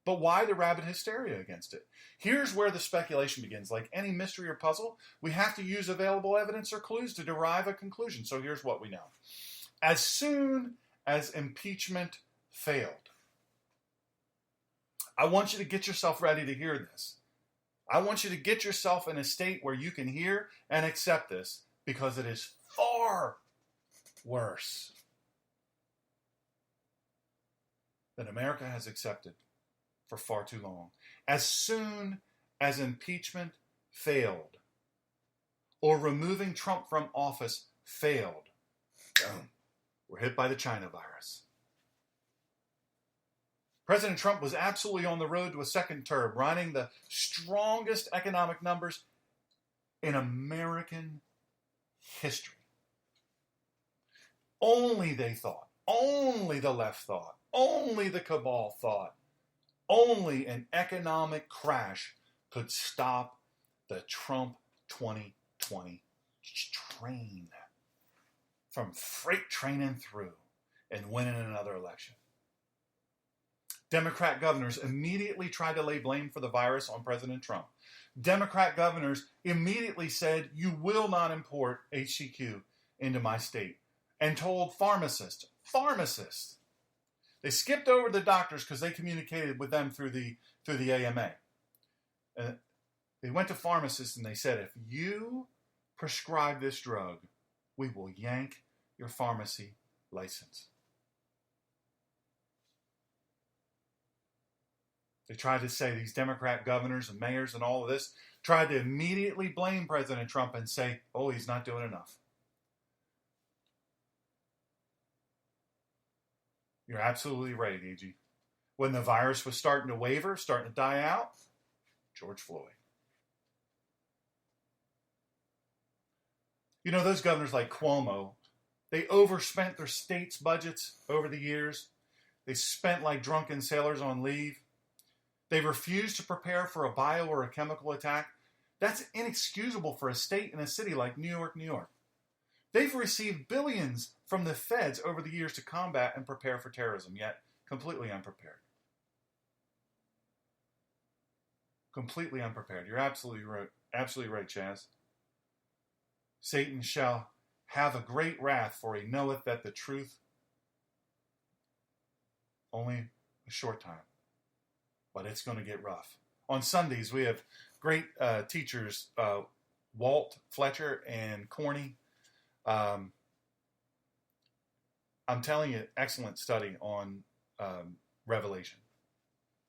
But why the rabid hysteria against it? Here's where the speculation begins. Like any mystery or puzzle, we have to use available evidence or clues to derive a conclusion. So here's what we know. As soon as impeachment failed, I want you to get yourself ready to hear this. I want you to get yourself in a state where you can hear and accept this, because it is far worse than America has accepted for far too long. As soon as impeachment failed, or removing Trump from office failed, boom, we're hit by the China virus. President Trump was absolutely on the road to a second term, running the strongest economic numbers in American history. Only they thought, only the left thought, only the cabal thought, only an economic crash could stop the Trump 2020 train from freight training through and winning another election. Democrat governors immediately tried to lay blame for the virus on President Trump. Democrat governors immediately said, "You will not import HCQ into my state," and told pharmacists, they skipped over the doctors because they communicated with them through the AMA. They went to pharmacists and they said, "If you prescribe this drug, we will yank your pharmacy license." They tried to say, these Democrat governors and mayors and all of this, tried to immediately blame President Trump and say, "Oh, he's not doing enough." You're absolutely right, AG. When the virus was starting to waver, starting to die out, George Floyd. You know, those governors like Cuomo, they overspent their state's budgets over the years. They spent like drunken sailors on leave. They refused to prepare for a bio or a chemical attack. That's inexcusable for a state and a city like New York, New York. They've received billions from the feds over the years to combat and prepare for terrorism, yet completely unprepared. Completely unprepared. You're absolutely right, Chaz. Satan shall have a great wrath, for he knoweth that the truth only a short time. But it's going to get rough. On Sundays, we have great teachers, Walt Fletcher and Corny. I'm telling you, excellent study on Revelation.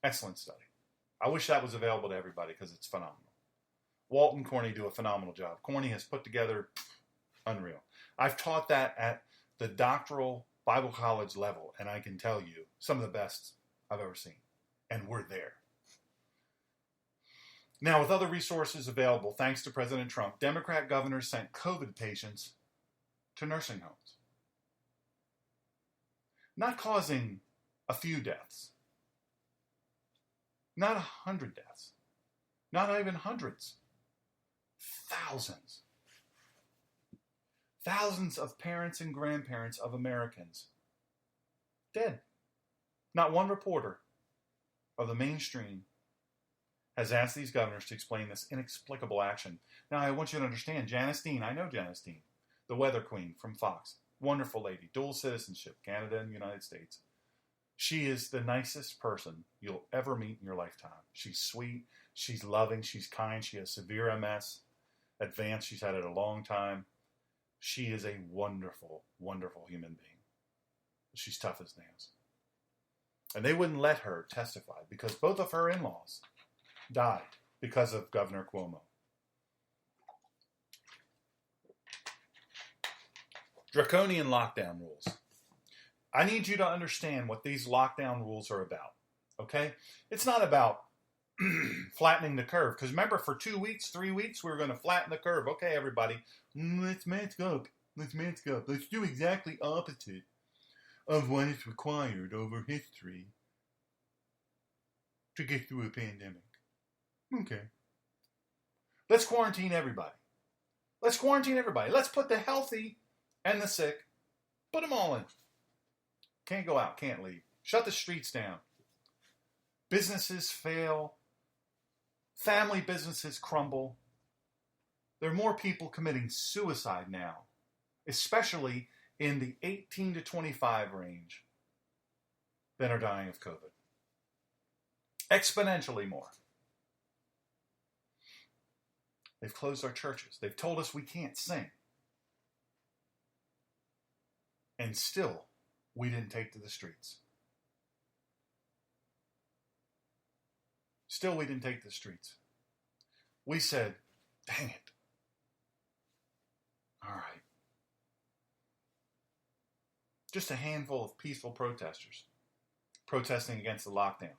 Excellent study. I wish that was available to everybody because it's phenomenal. Walt and Corny do a phenomenal job. Corny has put together unreal. I've taught that at the doctoral Bible college level, and I can tell you some of the best I've ever seen. And we're there. Now, with other resources available, thanks to President Trump, Democrat governors sent COVID patients to nursing homes. Not causing a few deaths. Not 100 deaths. Not even hundreds. Thousands. Thousands of parents and grandparents of Americans dead. Not one reporter of the mainstream has asked these governors to explain this inexplicable action. Now, I want you to understand, Janice Dean, I know Janice Dean, the weather queen from Fox. wonderful lady, dual citizenship, Canada and United States. She is the nicest person you'll ever meet in your lifetime. She's sweet, she's loving, she's kind, she has severe MS, advanced, she's had it a long time. She is a wonderful, wonderful human being. She's tough as nails. And they wouldn't let her testify because both of her in-laws died because of Governor Cuomo. Draconian lockdown rules. I need you to understand what these lockdown rules are about, okay? It's not about flattening the curve, because remember, for 2 weeks, 3 weeks, we were going to flatten the curve. Okay, everybody, let's mask up. Let's mask up. Let's do exactly opposite of what is required over history to get through a pandemic. Okay. Let's quarantine everybody. Let's quarantine everybody. Let's put the healthy and the sick, put them all in. Can't go out, can't leave. Shut the streets down. Businesses fail. Family businesses crumble. There are more people committing suicide now, especially in the 18 to 25 range, than are dying of COVID. Exponentially more. They've closed our churches. They've told us we can't sing. And still, we didn't take to the streets. Still, we didn't take to the streets. We said, dang it. All right. Just a handful of peaceful protesters protesting against the lockdown.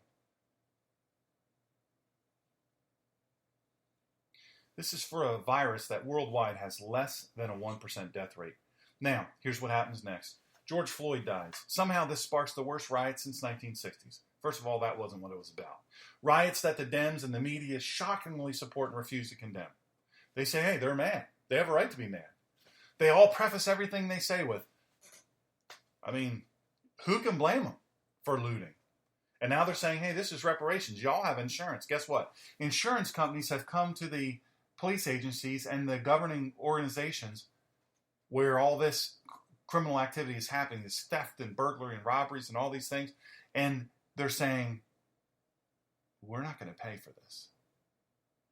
This is for a virus that worldwide has less than a 1% death rate. Now, here's what happens next. George Floyd dies. Somehow this sparks the worst riots since 1960s. First of all, that wasn't what it was about. Riots that the Dems and the media shockingly support and refuse to condemn. They say, hey, they're mad. They have a right to be mad. They all preface everything they say with, I mean, who can blame them for looting? And now they're saying, hey, this is reparations. Y'all have insurance. Guess what? Insurance companies have come to the police agencies and the governing organizations where all this criminal activity is happening, this theft and burglary and robberies and all these things, and they're saying, we're not going to pay for this.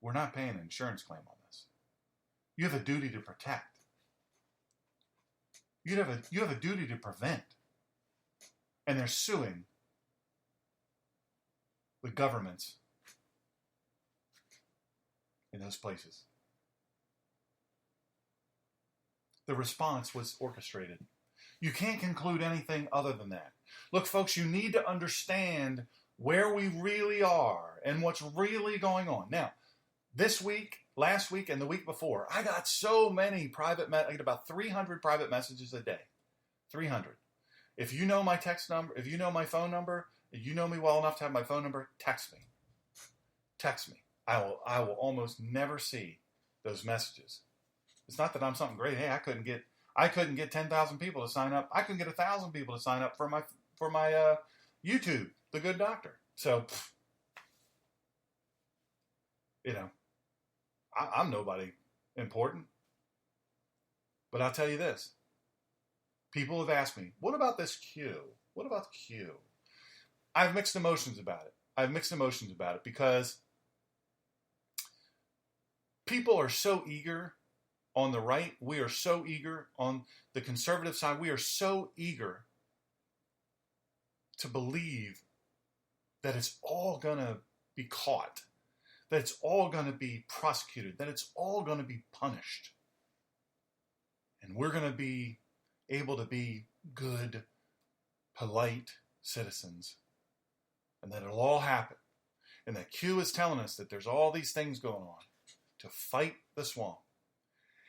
We're not paying an insurance claim on this. You have a duty to protect. You have a duty to prevent. And they're suing the governments in those places. The response was orchestrated. You can't conclude anything other than that. Look, folks, you need to understand where we really are and what's really going on. Now, this week, last week, and the week before, I got so many I get about 300 private messages a day. 300. If you know my text number, if you know my phone number, if you know me well enough to have my phone number, text me. Text me. I will almost never see those messages. It's not that I'm something great. Hey, I couldn't get 10,000 people to sign up. I couldn't get 1,000 people to sign up for my YouTube, The Good Doctor. So, I'm nobody important. But I'll tell you this. People have asked me, what about this Q? What about Q? I have mixed emotions about it. Because people are so eager on the right. We are so eager on the conservative side. We are so eager to believe that it's all going to be caught, that it's all going to be prosecuted, that it's all going to be punished. And we're going to be able to be good, polite citizens. And that it'll all happen. And that Q is telling us that there's all these things going on to fight the swamp.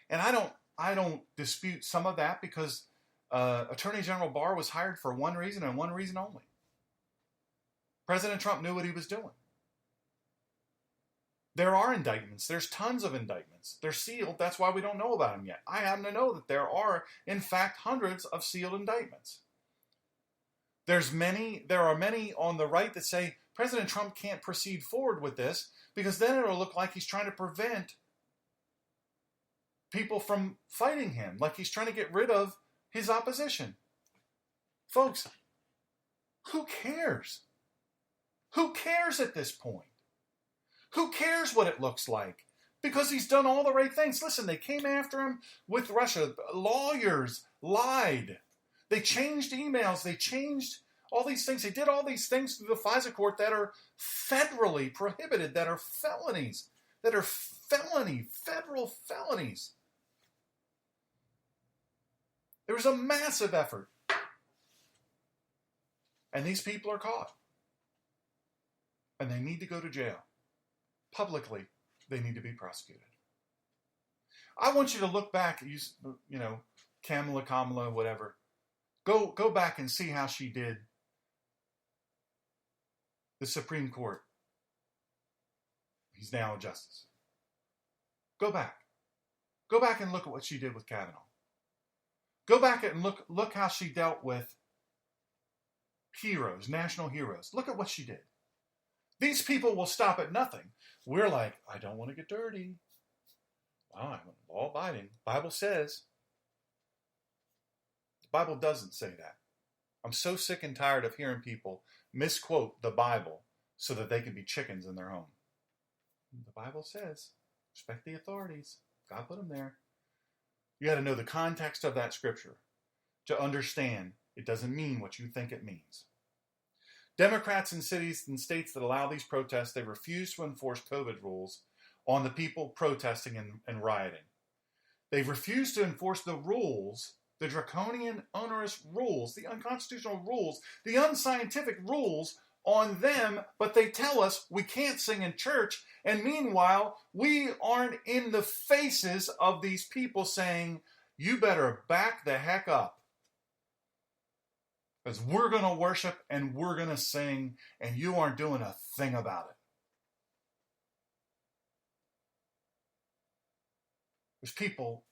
And I don't dispute some of that because Attorney General Barr was hired for one reason and one reason only. President Trump knew what he was doing. There are indictments. There's tons of indictments. They're sealed. That's why we don't know about them yet. I happen to know that there are, in fact, hundreds of sealed indictments. There are many on the right that say President Trump can't proceed forward with this because then it'll look like he's trying to prevent people from fighting him, like he's trying to get rid of his opposition. Folks, who cares? Who cares at this point? Who cares what it looks like? Because he's done all the right things. Listen, they came after him with Russia. Lawyers lied. They changed emails. They changed all these things. They did all these things through the FISA court that are federally prohibited, that are felonies, that are federal felonies. There was a massive effort. And these people are caught. And they need to go to jail. Publicly, they need to be prosecuted. I want you to look back, Kamala, whatever. Go back and see how she did the Supreme Court. He's now a justice. Go back. Go back and look at what she did with Kavanaugh. Go back and look how she dealt with heroes, national heroes. Look at what she did. These people will stop at nothing. We're like, I don't want to get dirty. Wow, I'm law-abiding. Bible says. The Bible doesn't say that. I'm so sick and tired of hearing people misquote the Bible so that they can be chickens in their home. The Bible says, respect the authorities. God put them there. You got to know the context of that scripture to understand it doesn't mean what you think it means. Democrats in cities and states that allow these protests, they refuse to enforce COVID rules on the people protesting and rioting. They've refused to enforce the rules, the draconian, onerous rules, the unconstitutional rules, the unscientific rules on them, but they tell us we can't sing in church, and meanwhile, we aren't in the faces of these people saying, you better back the heck up. Because we're going to worship and we're going to sing, and you aren't doing a thing about it. There's people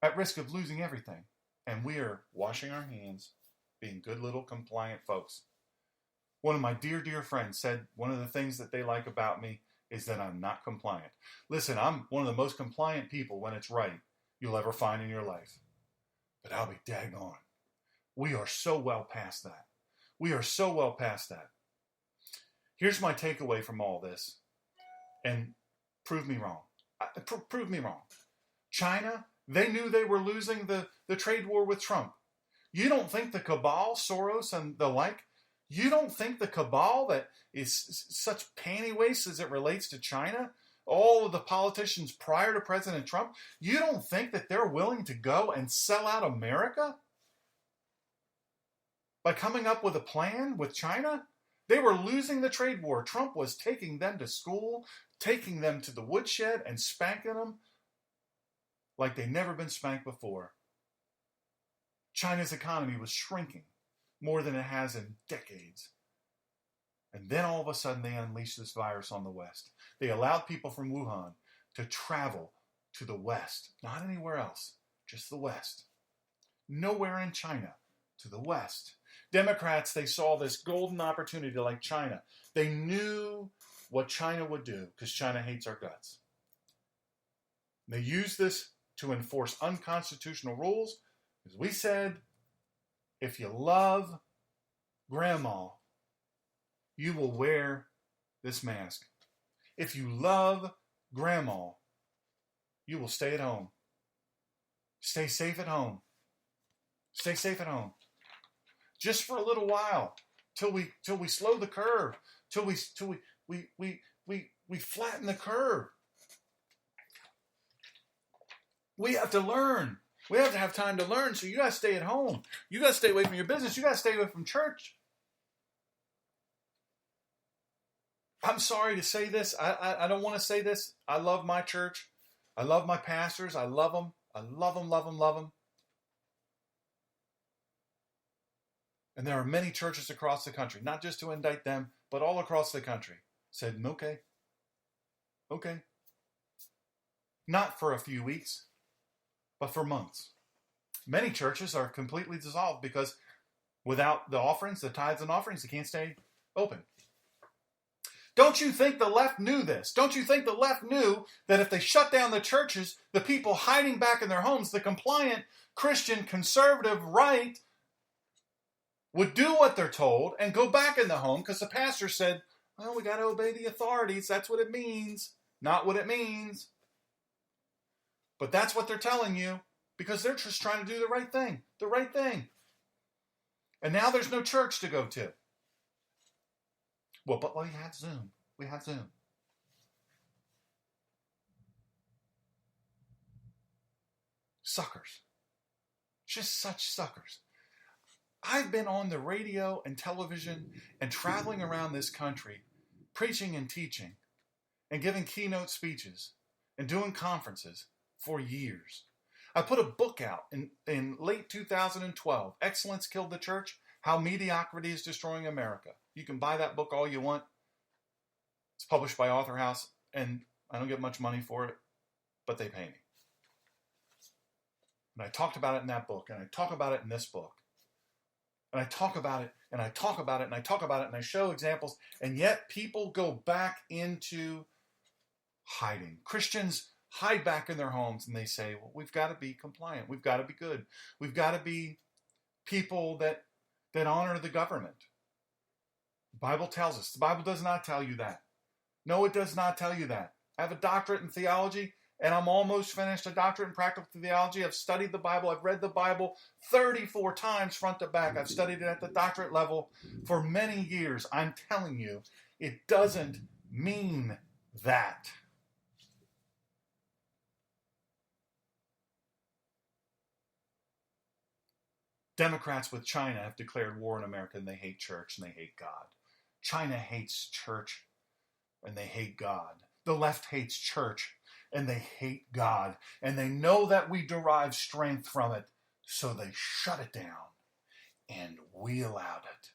at risk of losing everything, and we are washing our hands, being good little compliant folks. One of my dear, dear friends said one of the things that they like about me is that I'm not compliant. Listen, I'm one of the most compliant people when it's right you'll ever find in your life. But I'll be daggone. We are so well past that. We are so well past that. Here's my takeaway from all this. And prove me wrong. Prove me wrong. China, they knew they were losing the trade war with Trump. You don't think the cabal, Soros and the like, you don't think the cabal that is such panty waste as it relates to China, all of the politicians prior to President Trump, you don't think that they're willing to go and sell out America? By coming up with a plan with China? They were losing the trade war. Trump was taking them to school, taking them to the woodshed, and spanking them like they'd never been spanked before. China's economy was shrinking more than it has in decades. And then all of a sudden they unleashed this virus on the West. They allowed people from Wuhan to travel to the West. Not anywhere else, just the West. Nowhere in China, to the West. Democrats, they saw this golden opportunity like China. They knew what China would do because China hates our guts. They used this to enforce unconstitutional rules. As we said, if you love grandma, you will wear this mask. If you love grandma, you will stay at home. Stay safe at home. Stay safe at home. Just for a little while, till we slow the curve, till we flatten the curve. We have to learn. We have to have time to learn. So you got to stay at home. You got to stay away from your business. You got to stay away from church. I'm sorry to say this. I don't want to say this. I love my church. I love my pastors. I love them. I love them, love them, love them. And there are many churches across the country, not just to indict them, but all across the country, said, okay. Not for a few weeks, but for months. Many churches are completely dissolved because without the offerings, the tithes and offerings, they can't stay open. Don't you think the left knew this? Don't you think the left knew that if they shut down the churches, the people hiding back in their homes, the compliant Christian conservative right would do what they're told and go back in the home because the pastor said, well, we got to obey the authorities. That's what it means. Not what it means. But that's what they're telling you because they're just trying to do the right thing. The right thing. And now there's no church to go to. Well, but we have Zoom. We have Zoom. Suckers. Just such suckers. I've been on the radio and television and traveling around this country, preaching and teaching, and giving keynote speeches, and doing conferences for years. I put a book out in late 2012, Excellence Killed the Church, How Mediocrity is Destroying America. You can buy that book all you want. It's published by Author House, and I don't get much money for it, but they pay me. And I talked about it in that book, and I talk about it in this book. And I talk about it, and I talk about it, and I talk about it, and I show examples, and yet people go back into hiding. Christians hide back in their homes, and they say, well, we've got to be compliant. We've got to be good. We've got to be people that honor the government. The Bible tells us. The Bible does not tell you that. No, it does not tell you that. I have a doctorate in theology, and I'm almost finished a doctorate in practical theology. I've studied the Bible. I've read the Bible 34 times front to back. I've studied it at the doctorate level for many years. I'm telling you, it doesn't mean that. Democrats with China have declared war on America, and they hate church and they hate God. China hates church and they hate God. The left hates church and they hate God. And they know that we derive strength from it, so they shut it down. And we allowed it.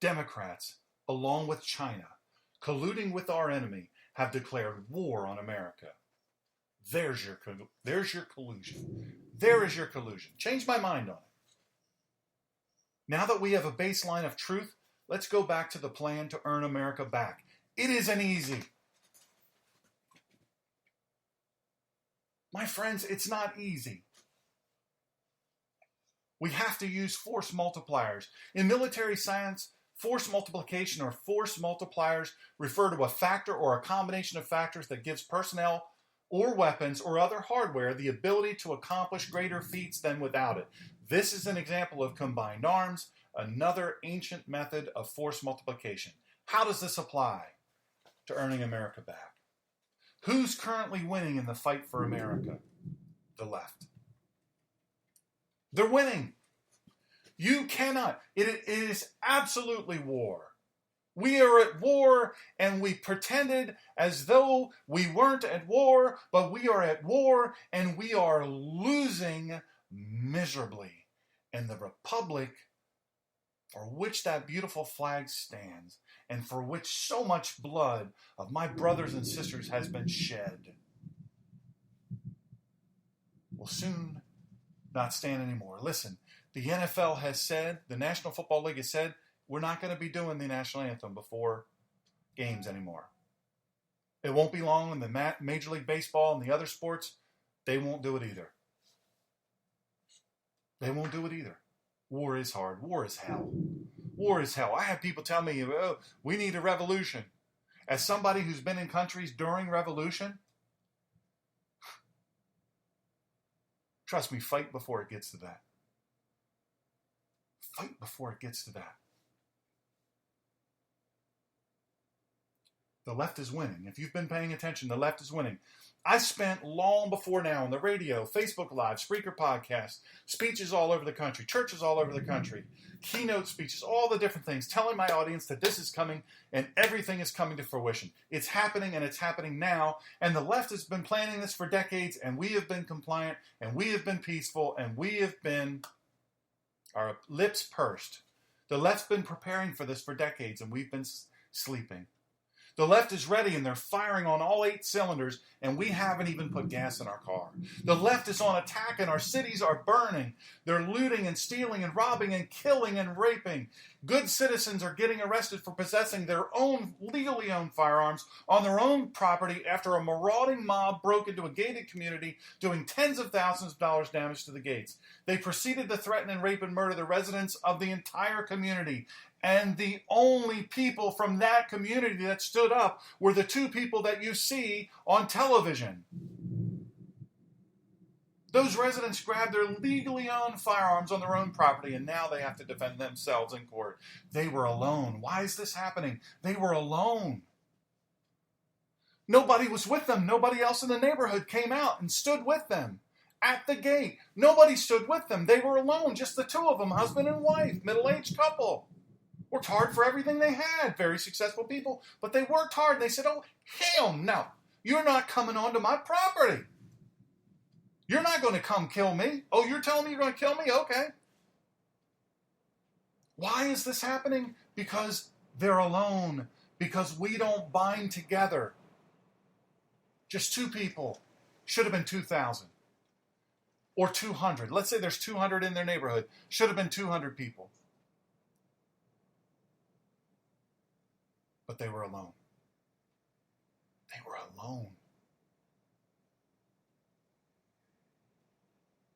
Democrats, along with China, colluding with our enemy, have declared war on America. There's your collusion. There is your collusion. Change my mind on it. Now that we have a baseline of truth, let's go back to the plan to earn America back. It isn't easy. My friends, it's not easy. We have to use force multipliers. In military science, force multiplication or force multipliers refer to a factor or a combination of factors that gives personnel or weapons or other hardware the ability to accomplish greater feats than without it. This is an example of combined arms, another ancient method of force multiplication. How does this apply to earning America back? Who's currently winning in the fight for America? The left. They're winning. You cannot. It is absolutely war. We are at war, and we pretended as though we weren't at war, but we are at war, and we are losing miserably. And the republic for which that beautiful flag stands, and for which so much blood of my brothers and sisters has been shed, will soon not stand anymore. Listen, the NFL has said, the National Football League has said, we're not going to be doing the national anthem before games anymore. It won't be long in the Major League Baseball and the other sports, they won't do it either. They won't do it either. War is hard. War is hell. War is hell. I have people tell me, oh, we need a revolution. As somebody who's been in countries during revolution, trust me, fight before it gets to that. Fight before it gets to that. The left is winning. If you've been paying attention, the left is winning. I spent long before now on the radio, Facebook Live, Spreaker podcasts, speeches all over the country, churches all over the country, keynote speeches, all the different things, telling my audience that this is coming and everything is coming to fruition. It's happening and it's happening now. And the left has been planning this for decades, and we have been compliant, and we have been peaceful, and we have been our lips pursed. The left's been preparing for this for decades, and we've been sleeping. The left is ready and they're firing on all 8 cylinders, and we haven't even put gas in our car. The left is on attack and our cities are burning. They're looting and stealing and robbing and killing and raping. Good citizens are getting arrested for possessing their own legally owned firearms on their own property after a marauding mob broke into a gated community, doing tens of thousands of dollars damage to the gates. They proceeded to threaten and rape and murder the residents of the entire community. And the only people from that community that stood up were the 2 people that you see on television. Those residents grabbed their legally owned firearms on their own property, and now they have to defend themselves in court. They were alone. Why is this happening? They were alone. Nobody was with them. Nobody else in the neighborhood came out and stood with them at the gate. Nobody stood with them. They were alone, just the 2 of them, husband and wife, middle-aged couple. Worked hard for everything they had. Very successful people. But they worked hard. They said, oh, hell no. You're not coming onto my property. You're not going to come kill me. Oh, you're telling me you're going to kill me? Okay. Why is this happening? Because they're alone. Because we don't bind together. Just 2 people. Should have been 2,000. Or 200. Let's say there's 200 in their neighborhood. Should have been 200 people. But they were alone. They were alone.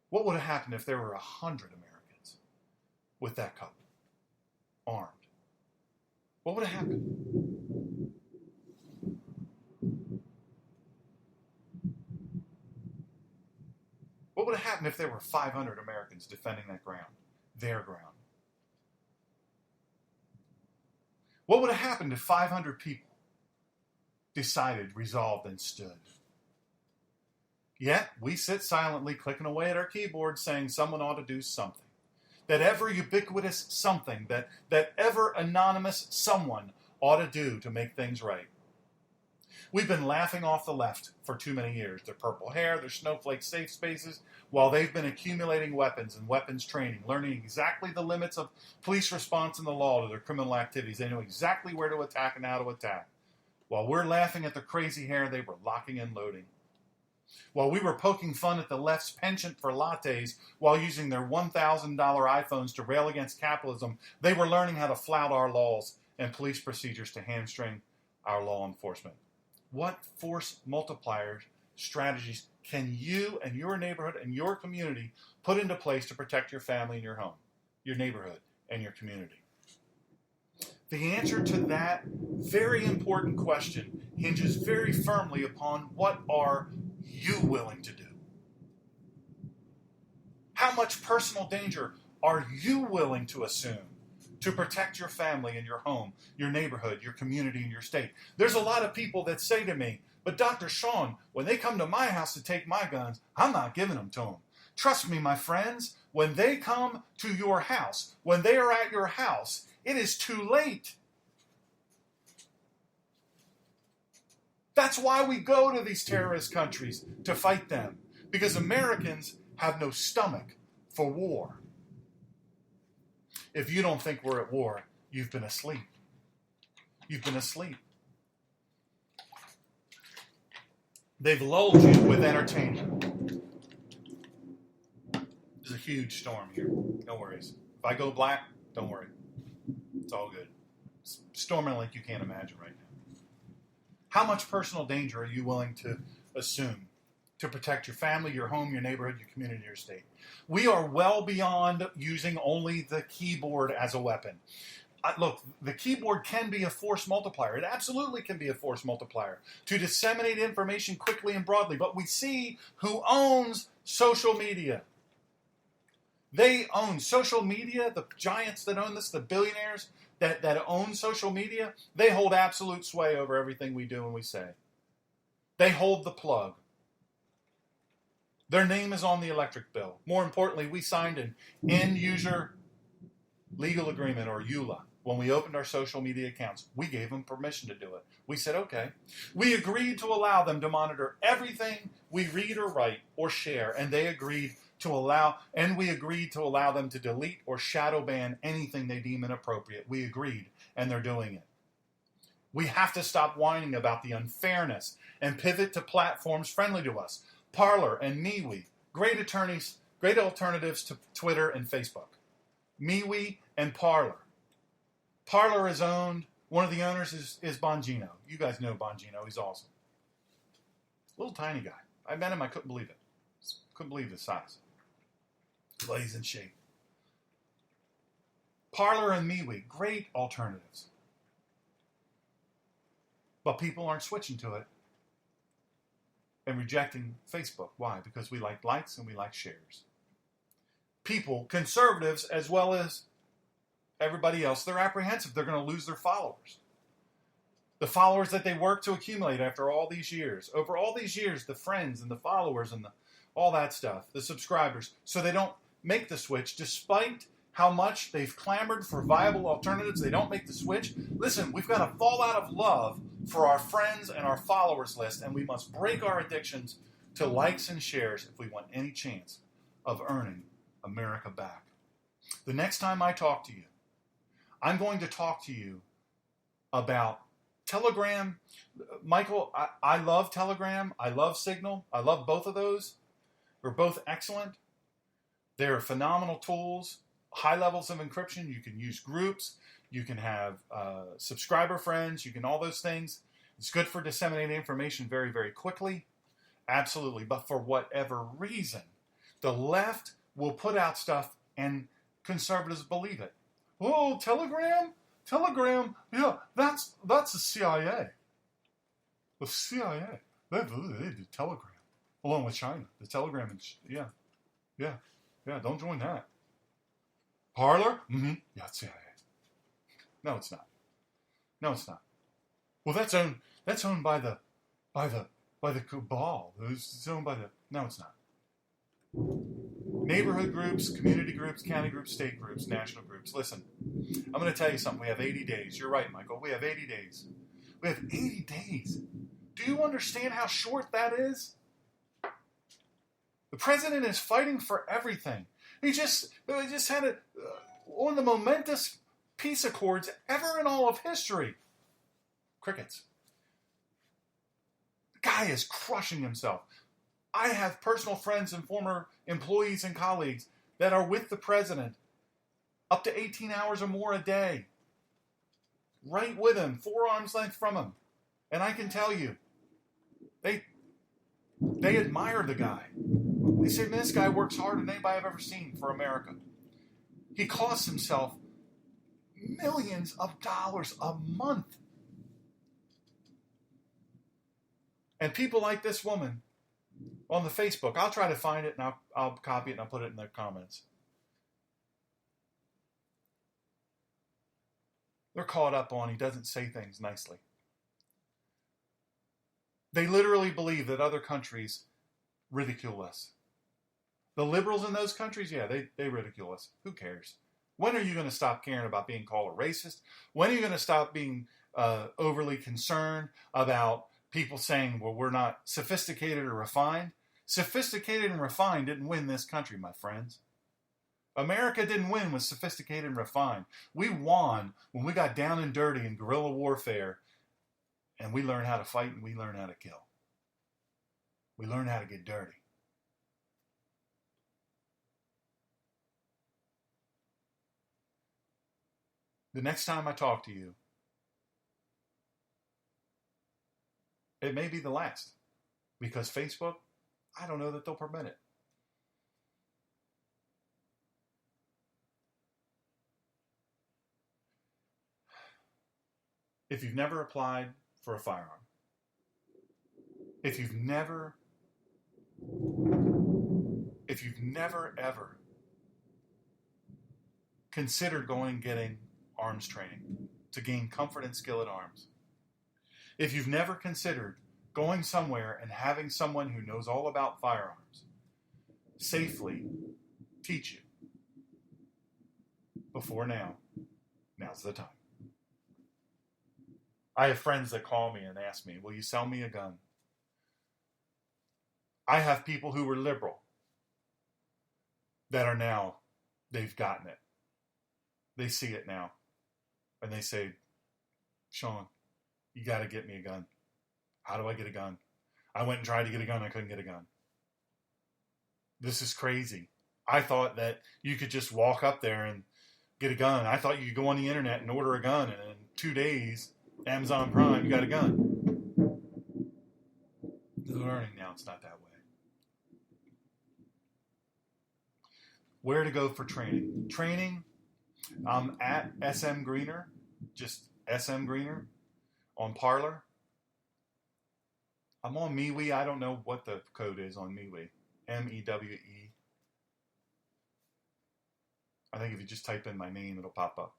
What would have happened if there were 100 Americans with that couple, armed? What would have happened? What would have happened if there were 500 Americans defending that ground, their ground? What would have happened if 500 people decided, resolved, and stood? Yet, we sit silently clicking away at our keyboard saying someone ought to do something. That ever ubiquitous something, that ever anonymous someone ought to do to make things right. We've been laughing off the left for too many years. Their purple hair, their snowflake safe spaces, while they've been accumulating weapons and weapons training, learning exactly the limits of police response and the law to their criminal activities. They know exactly where to attack and how to attack. While we're laughing at their crazy hair, they were locking and loading. While we were poking fun at the left's penchant for lattes while using their $1,000 iPhones to rail against capitalism, they were learning how to flout our laws and police procedures to hamstring our law enforcement. What force multiplier strategies can you and your neighborhood and your community put into place to protect your family and your home, your neighborhood and your community? The answer to that very important question hinges very firmly upon what are you willing to do? How much personal danger are you willing to assume to protect your family and your home, your neighborhood, your community, and your state? There's a lot of people that say to me, but Dr. Sean, when they come to my house to take my guns, I'm not giving them to them. Trust me, my friends, when they come to your house, when they are at your house, it is too late. That's why we go to these terrorist countries to fight them, because Americans have no stomach for war. If you don't think we're at war, you've been asleep. You've been asleep. They've lulled you with entertainment. There's a huge storm here. No worries. If I go black, don't worry. It's all good. It's storming like you can't imagine right now. How much personal danger are you willing to assume to protect your family, your home, your neighborhood, your community, your state? We are well beyond using only the keyboard as a weapon. Look, the keyboard can be a force multiplier. It absolutely can be a force multiplier to disseminate information quickly and broadly. But we see who owns social media. They own social media, the giants that own this, the billionaires that own social media, they hold absolute sway over everything we do and we say. They hold the plug. Their name is on the electric bill. More importantly, we signed an end-user legal agreement, or EULA, when we opened our social media accounts. We gave them permission to do it. We said, okay. We agreed to allow them to monitor everything we read or write or share, and they agreed to allow, and we agreed to allow them to delete or shadow ban anything they deem inappropriate. We agreed, and they're doing it. We have to stop whining about the unfairness and pivot to platforms friendly to us. Parler and MeWe, great alternatives to Twitter and Facebook. MeWe and Parler. Parler is owned, one of the owners is Bongino. You guys know Bongino, he's awesome. Little tiny guy. I met him, I couldn't believe it. Couldn't believe his size. Lays in shape. Parler and MeWe, great alternatives. But people aren't switching to it and rejecting Facebook. Why? Because we like likes and we like shares. People, conservatives as well as everybody else, they're apprehensive. They're going to lose their followers. The followers that they work to accumulate after all these years. Over all these years, the friends and the followers and all that stuff, the subscribers. So they don't make the switch despite how much they've clamored for viable alternatives. They don't make the switch. Listen, we've got a fallout of love for our friends and our followers list, and we must break our addictions to likes and shares if we want any chance of earning America back. The next time I talk to you, I'm going to talk to you about Telegram. Michael, I love Telegram. I love Signal. I love both of those. They're both excellent. They're phenomenal tools. High levels of encryption. You can use groups. You can have subscriber friends. You can all those things. It's good for disseminating information very, very quickly. Absolutely. But for whatever reason, the left will put out stuff and conservatives believe it. Oh, Telegram? Telegram? Yeah, that's the CIA. The CIA. They do Telegram. Along with China. The Telegram, yeah. Don't join that. Parler? Mm-hmm. Yeah, it's CIA. No, it's not. Well, that's owned by the cabal. It's owned by the. No, it's not. Neighborhood groups, community groups, county groups, state groups, national groups. Listen, I'm going to tell you something. We have 80 days. You're right, Michael. We have 80 days. We have 80 days. Do you understand how short that is? The president is fighting for everything. He just had one of the momentous peace accords ever in all of history. Crickets. The guy is crushing himself. I have personal friends and former employees and colleagues that are with the president up to 18 hours or more a day. Right with him, 4 arms length from him. And I can tell you, they admire the guy. They say, man, this guy works harder than anybody I've ever seen for America. He costs himself millions of dollars a month. And people like this woman on the Facebook, I'll try to find it and I'll copy it and I'll put it in the comments. They're caught up on he doesn't say things nicely. They literally believe that other countries ridicule us. The liberals in those countries, yeah, they ridicule us. Who cares? When are you going to stop caring about being called a racist? When are you going to stop being overly concerned about people saying, well, we're not sophisticated or refined? Sophisticated and refined didn't win this country, my friends. America didn't win with sophisticated and refined. We won when we got down and dirty in guerrilla warfare and we learned how to fight and we learned how to kill. We learned how to get dirty. The next time I talk to you, it may be the last. Because Facebook, I don't know that they'll permit it. If you've never applied for a firearm, if you've never ever considered going and getting arms training to gain comfort and skill at arms, if you've never considered going somewhere and having someone who knows all about firearms safely teach you before now, now's the time. I have friends that call me and ask me, will you sell me a gun? I have people who were liberal that are now, they've gotten it. They see it now. And they say, Sean, You got to get me a gun. How do I get a gun? I went and tried to get a gun. I couldn't get a gun. This is crazy. I thought that you could just walk up there and get a gun. I thought you could go on the internet and order a gun, and in 2 days, Amazon Prime, you got a gun. They're learning now it's not that way. Where to go for training? Training, I'm at SM Greener, just SM Greener on Parler. I'm on MeWe. I don't know what the code is on MeWe. MEWE. I think if you just type in my name, it'll pop up.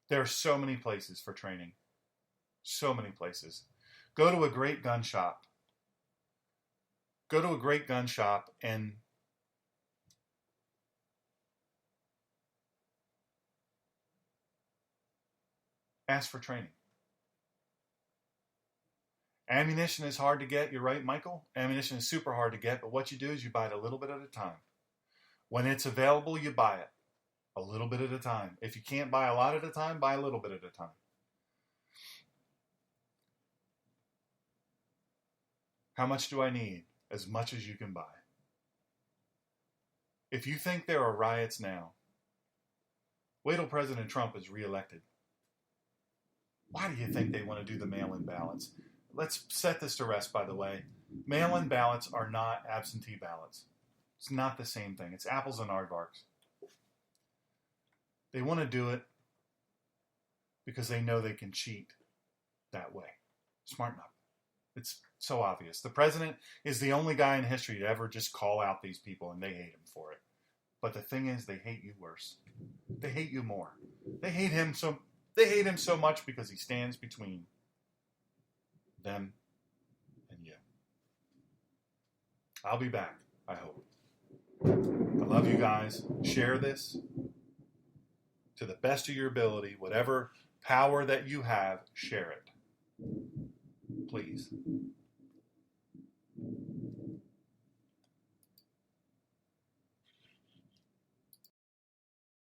There are so many places for training. So many places. Go to a great gun shop. Go to a great gun shop and ask for training. Ammunition is hard to get. You're right, Michael. Ammunition is super hard to get, but what you do is you buy it a little bit at a time. When it's available, you buy it a little bit at a time. If you can't buy a lot at a time, buy a little bit at a time. How much do I need? As much as you can buy. If you think there are riots now, wait till President Trump is reelected. Why do you think they want to do the mail-in ballots? Let's set this to rest, by the way. Mail-in ballots are not absentee ballots. It's not the same thing. It's apples and aardvarks. They want to do it because they know they can cheat that way. Smarten up. It's so obvious. The president is the only guy in history to ever just call out these people, and they hate him for it. But the thing is, they hate you worse. They hate you more. They hate him so much because he stands between them and you. I'll be back, I hope. I love you guys. Share this to the best of your ability. Whatever power that you have, share it. Please.